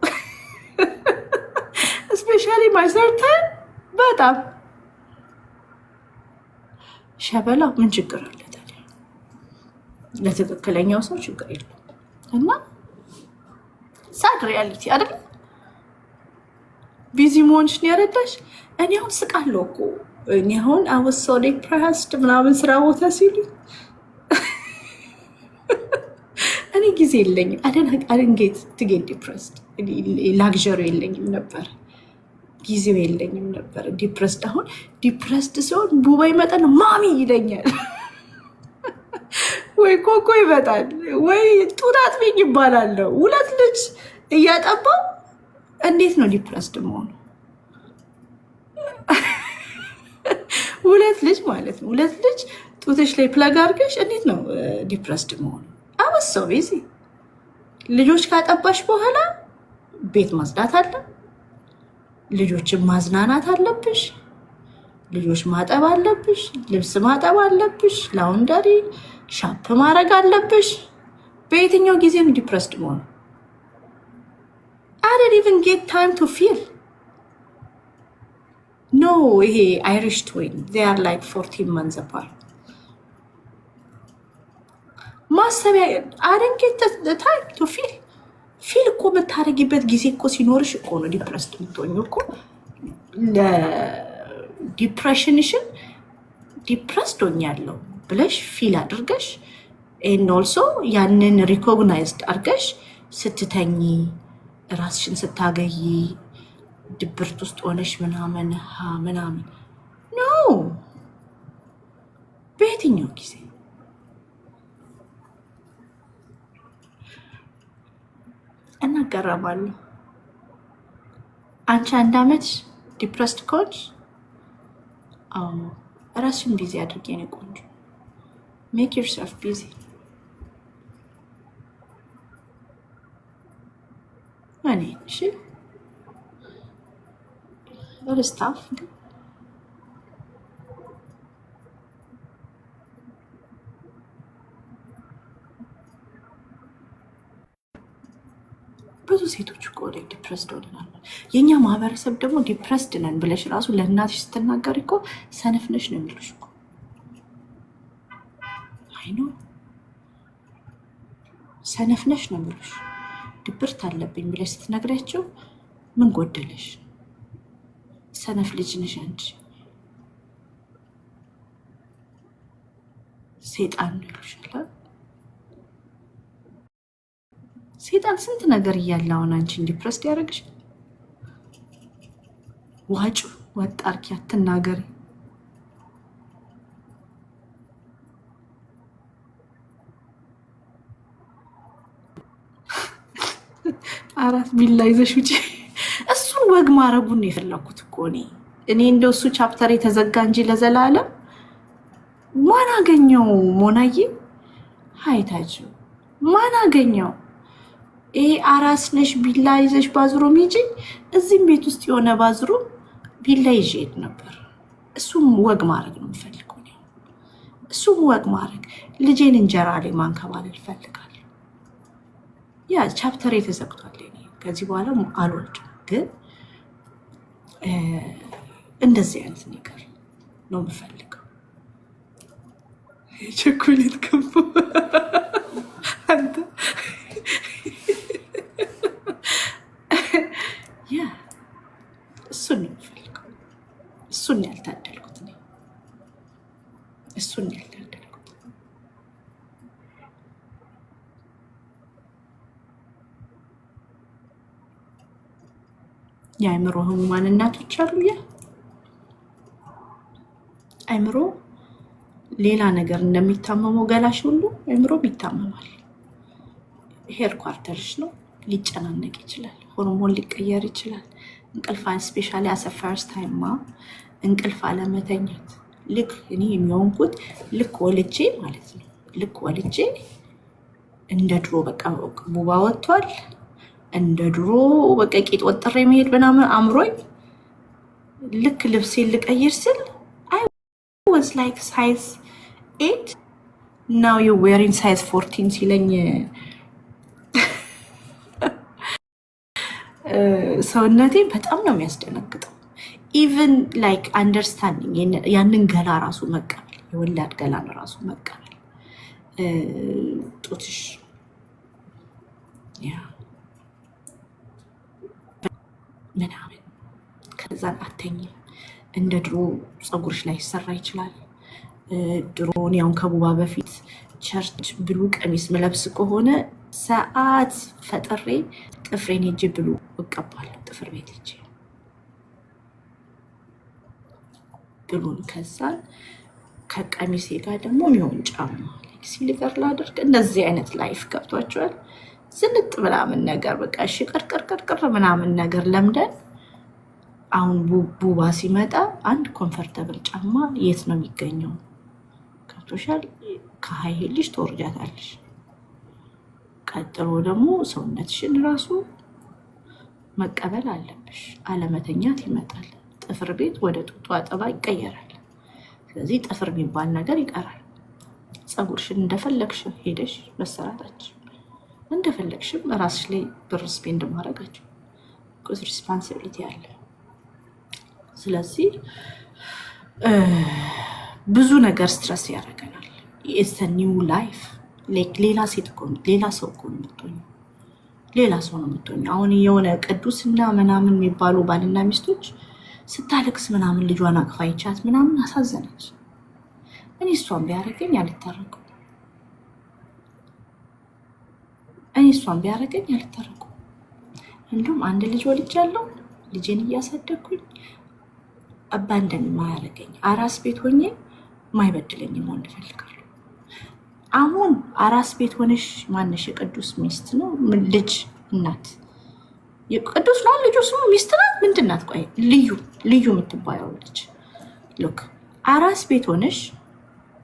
ስፔሻሊ ማይሰርታን በጣም ሸበላ ምን ችግር አለ ታዲያ? ለትክክለኛው ሰው ችግር የለም። እና ሳድ ሪያሊቲ አይደል? ቢዚ መሆንሽን ያረዳሽ። እኔ አሁን ስቃለሁ እኮ እኔ አሁን አወሶ ዲፕረስድ ምናምን ስራ ቦታ ሲሉ እኔ ጊዜ የለኝም። አደንጌት ትጌት ዲፕረስድ ላግዠሪ የለኝም ነበር፣ ጊዜው የለኝም ነበር። ዲፕረስድ አሁን ዲፕረስድ ሲሆን ቡባ ይመጣል ማሚ ይለኛል ወይ ኮኮ ይመጣል ወይ ጡት አጥቢኝ ይባላለሁ። 2 ልጅ እያጠባው እንዴት ነው ዲፕረስድ መሆኑ? 2 ልጅ ማለት ነው። 2 ልጅ ጡትሽ ላይ ፕለግ አድርገሽ እንዴት ነው ዲፕረስድ መሆኑ? አወሰው ቢዚ ልጆች ካጠባሽ በኋላ ቤት ማጽዳት አለ፣ ልጆችን ማዝናናት አለብሽ፣ ልጆች ማጠብ አለብሽ፣ ልብስ ማጠብ አለብሽ፣ ላውንደሪ ሻፕ ማድረግ አለብሽ። በየትኛው ጊዜ ነው ዲፕረስድ መሆኑ? I didn't even get time to feel. No, ይሄ Irish twin, they are like 14 months apart. ማሰቢያ I didn't get the time to feel. ፊል እኮ የምታደርጊበት ጊዜ እኮ ሲኖርሽ እኮ ነው ዲፕረስድ የምትሆኙ እኮ። ለዲፕሬሽንሽን ዲፕረስድ ሆኛለሁ ብለሽ ፊል አድርገሽ ኤንድ ኦልሶ ያንን ሪኮግናይዝድ አድርገሽ ስትተኝ ራስሽን ስታገይ ድብርት ውስጥ ሆነሽ ምናምን ምናምን ኖ። በየትኛው ጊዜ እናገረማለሁ። አንቺ 1 ዓመት ዲፕረስድ ከሆንሽ ራስሽን ቢዚ አድርጌ ነው ቆንጆ። ሜክ ዮርሰልፍ ቢዚ። እኔ እሺ ርስታፍ ብዙ ሴቶች እኮ ላይ ዲፕረስድ ሆነናል። የእኛ ማህበረሰብ ደግሞ ዲፕረስድ ነን ብለሽ ራሱ ለእናትሽ ስትናገር እኮ ሰነፍ ነሽ ነው የሚሉሽ እኮ። አይኖ ሰነፍ ነሽ ነው የሚሉሽ። ድብርት አለብኝ ብለሽ ስትነግሪያቸው ምን ጎደለሽ? ሰነፍ ልጅ ነሽ አንቺ፣ ሴጣን ነው ይሉሻል። ሴጣን ስንት ነገር እያለ አሁን አንቺን ዲፕረስድ ያደርግሽ። ዋጩ ወጣ አርኪ፣ አትናገሪ። አራት ቢላ ይዘሽ ውጪ። እሱን ወግ ማረጉን ነው የፈለኩት እኮ እኔ እንደው እሱ ቻፕተር የተዘጋ እንጂ ለዘላለም ማን አገኘው? ሞናዬ ሀይታችሁ ማን አገኘው? ይሄ አራስ ነሽ ቢላ ይዘሽ ባዝሩም ሂጂ። እዚህም ቤት ውስጥ የሆነ ባዝሩም ቢላ ይዤ ሄድ ነበር። እሱም ወግ ማድረግ ነው የምፈልገው። እሱም ወግ ማድረግ፣ ልጄን እንጀራ ላይ ማንከባለል እፈልጋለሁ። ያ ቻፕተር የተዘግቷል። ከዚህ በኋላ አልወልድም፣ ግን እንደዚህ አይነት ነገር ነው የምፈልገው። ቸኮሌት ገባ አንተ እሱን ነው የምፈልገው። እሱን ያልታደልኩት እኔ እሱን ያልታደልኩት። የአእምሮ ህሙማን እናቶች አሉ። ያ አእምሮ ሌላ ነገር እንደሚታመመው ገላሽ ሁሉ አእምሮም ይታመማል። ሄር ኳርተርሽ ነው፣ ሊጨናነቅ ይችላል፣ ሆርሞን ሊቀየር ይችላል። እንቅልፍ ስፔሻሊ አሰ ፈርስት ታይም እንቅልፍ አለመተኛት። ልክ እኔ የሚሆንኩት ልክ ወልጄ ማለት ነው። ልክ ወልጄ እንደ ድሮ በቃ ቡባ ወጥቷል፣ እንደ ድሮ በቃ ቂጥ ወጥሬ መሄድ ምናምን አምሮኝ ልክ ልብሴን ልቀይር ስል አይ ዋዝ ላይክ ሳይዝ 8 ናው ዩ ዌሪንግ ሳይዝ 14 ሲለኝ ሰውነቴ በጣም ነው የሚያስደነግጠው። ኢቨን ላይክ አንደርስታንዲንግ ያንን ገላ ራሱ መቀበል፣ የወላድ ገላን ራሱ መቀበል ጡትሽ ያ ምናምን ከዛን አተኝም እንደ ድሮ ፀጉርሽ ላይ ይሰራ ይችላል። ድሮን ያውን ከቡባ በፊት ቸርች ብሉ ቀሚስ መለብስ ከሆነ ሰዓት ፈጥሬ ጥፍሬን ሄጄ ብሉ እቀባለሁ። ጥፍር ቤት ሄጄ ብሉን ከዛን ከቀሚሴ ጋር ደግሞ የሚሆን ጫማ ሲሊቨር ላድርግ። እንደዚህ አይነት ላይፍ ገብቷቸዋል። ዝንጥ ምናምን ነገር በቃ እሺ ቅርቅርቅርቅር ምናምን ነገር ለምደን አሁን ቡባ ሲመጣ አንድ ኮምፈርተብል ጫማ የት ነው የሚገኘው? ገብቶሻል? ከሀይ ሂልሽ ትወርጃታለሽ። ቀጥሎ ደግሞ ሰውነትሽን ራሱ መቀበል አለብሽ። አለመተኛት ይመጣል። ጥፍር ቤት ወደ ጡቱ አጠባ ይቀየራል። ስለዚህ ጥፍር የሚባል ነገር ይቀራል። ፀጉርሽን እንደፈለግሽ ሄደሽ መሰራታችን እንደፈለግሽም ራስሽ ላይ ብር ስፔንድ ማድረጋቸው ሪስፖንሲቢሊቲ አለ። ስለዚህ ብዙ ነገር ስትረስ ያደርገናል። ኢትስ ኒው ላይፍ። ሌላ ሴት እኮ ሌላ ሰው እኮ ነው የምትሆኚው። ሌላ ሰው ነው የምትሆኚው። አሁን የሆነ ቅዱስና ምናምን የሚባሉ ባልና ሚስቶች ስታለቅስ ምናምን ልጇን አቅፋ ይቻት ምናምን አሳዘነች። እኔ እሷን ቢያደርገኝ አልታረቁም። እንዲሁም አንድ ልጅ ወልጃለሁ። ልጄን እያሳደግኩኝ አባንደን ማያደርገኝ አራስ ቤት ሆኜ ማይበድለኝ ወንድ እፈልጋለሁ። አሁን አራስ ቤት ሆነሽ ማነሽ? የቅዱስ ሚስት ነው ልጅ እናት የቅዱስ ነው ልጁ ስሙ ሚስት ናት ምንድን ናት? ቆይ ልዩ የምትባየው ልጅ ሉክ አራስ ቤት ሆነሽ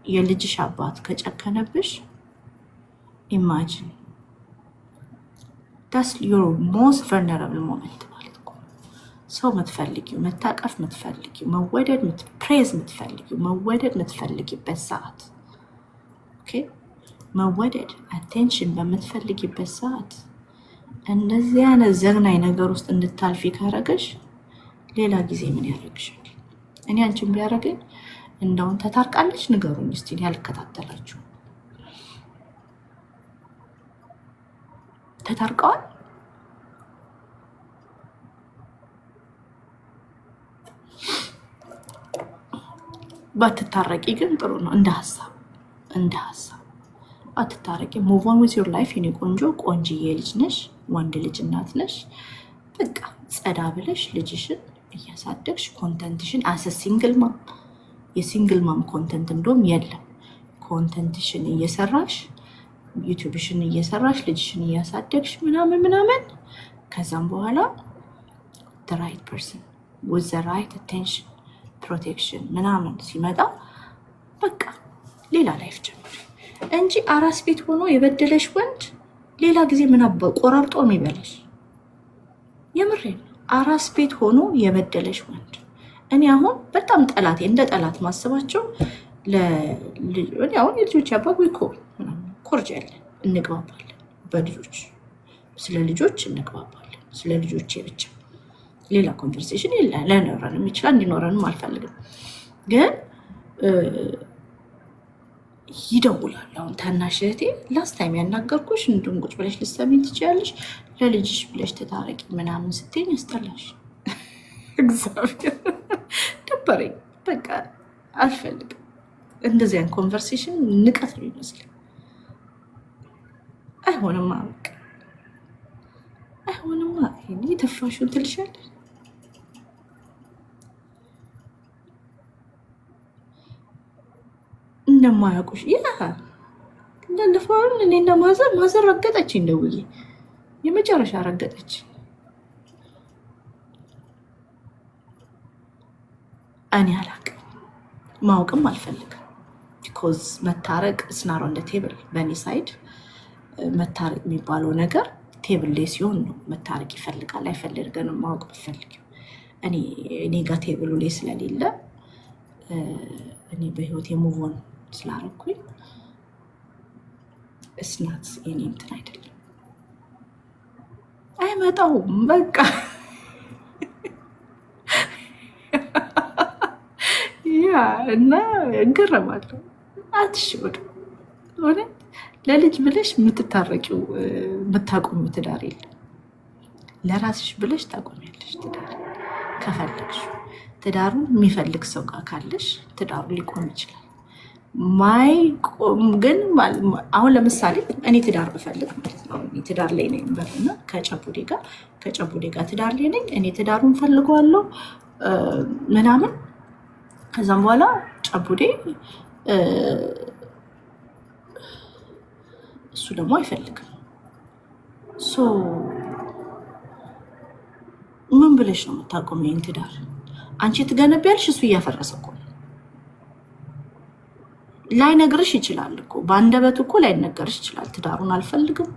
የልጅሽ አባት ከጨከነብሽ ኢማጂን ዳስ ዩር ሞስት ቨልነራብል ሞመንት ማለት እኮ ሰው የምትፈልጊው መታቀፍ የምትፈልጊው መወደድ ፕሬዝ የምትፈልጊው መወደድ የምትፈልጊበት ሰዓት መወደድ አቴንሽን በምትፈልጊበት ሰዓት እንደዚህ አይነት ዘግናኝ ነገር ውስጥ እንድታልፊ ካረገሽ ሌላ ጊዜ ምን ያደርግሻል? እኔ አንቺን ቢያደርገኝ እንደውን ተታርቃለች ንገሩኝ እስቲ። ያልከታተላችሁ ተታርቀዋል? ባትታረቂ ግን ጥሩ ነው። እንደ ሀሳብ ባትታረቂ ሙቭ ኦን ዊዝ ዮር ላይፍ። የኔ ቆንጆ ቆንጅዬ ልጅ ነሽ፣ ወንድ ልጅ እናት ነሽ። በቃ ጸዳ ብለሽ ልጅሽን እያሳደግሽ ኮንተንትሽን አሰ ሲንግል ማም የሲንግል ማም ኮንተንት እንደውም የለም። ኮንተንትሽን እየሰራሽ ዩቲዩብሽን እየሰራሽ ልጅሽን እያሳደግሽ ምናምን ከዛም በኋላ the right person with the right attention ፕሮቴክሽን ምናምን ሲመጣ በቃ ሌላ ላይፍ ጀምሪ እንጂ አራስ ቤት ሆኖ የበደለሽ ወንድ ሌላ ጊዜ ምን ቆራርጦ የሚበላሽ። የምሬን አራስ ቤት ሆኖ የበደለሽ ወንድ እኔ አሁን በጣም ጠላቴ እንደ ጠላት ማስባቸው አሁን የልጆች አባት ወይ ኮርጅ ያለን እንግባባለን። በልጆች ስለ ልጆች እንግባባለን። ስለ ልጆቼ ብቻ ሌላ ኮንቨርሴሽን ላይኖረንም ይችላል፣ እንዲኖረንም አልፈልግም። ግን ይደውላል። አሁን ታናሽ እህቴ ላስት ታይም ያናገርኩሽ እንዲሁም ቁጭ ብለሽ ልትሰሚኝ ትችያለሽ። ለልጅሽ ብለሽ ተታረቂ ምናምን ስትይኝ ያስጠላሽ። እግዚአብሔር ደበረኝ። በቃ አልፈልግም። እንደዚህ አይነት ኮንቨርሴሽን ንቀት ነው ይመስል። አይሆንማ፣ በቃ አይሆንማ። ይሄን የተፋሽውን ትልሻለሽ። እንደማያውቁሽ እንዳለፈውን እኔና ማዘር ረገጠችኝ። ደውዬ የመጨረሻ ረገጠች። እኔ አላውቅም፣ ማወቅም አልፈልግም። ቢኮዝ መታረቅ ስናር ኦን ቴብል በእኔ ሳይድ መታረቅ የሚባለው ነገር ቴብል ላይ ሲሆን ነው። መታረቅ ይፈልጋል አይፈልገንም ማወቅ ብፈልግም እኔ ጋር ቴብሉ ላይ ስለሌለ እኔ በህይወት የሙቮን ስላረኩኝ እስናት የኔ እንትን አይደለም። አይመጣውም በቃ ያ እና እገረማለሁ። አትሽወዱ እውነት ለልጅ ብለሽ የምትታረቂው የምታቆሚው ትዳር የለም። ለራስሽ ብለሽ ታቆሚያለሽ ትዳር ከፈለግሽ። ትዳሩን የሚፈልግ ሰው ጋር ካለሽ ትዳሩ ሊቆም ይችላል። ግን አሁን ለምሳሌ እኔ ትዳር ብፈልግ ማለት ነው ትዳር ላይ ነኝ በልና ከጨቡዴ ጋር ትዳር ላይ ነኝ። እኔ ትዳሩን ፈልገዋለሁ ምናምን። ከዛም በኋላ ጨቡዴ እሱ ደግሞ አይፈልግም። ምን ብለሽ ነው የምታቆሚው ይሄን ትዳር? አንቺ ትገነቢያለሽ፣ እሱ እያፈረሰ እኮ ነው። ላይነግርሽ ይችላል እኮ በአንደበቱ እኮ ላይነገርሽ ይችላል። ትዳሩን አልፈልግም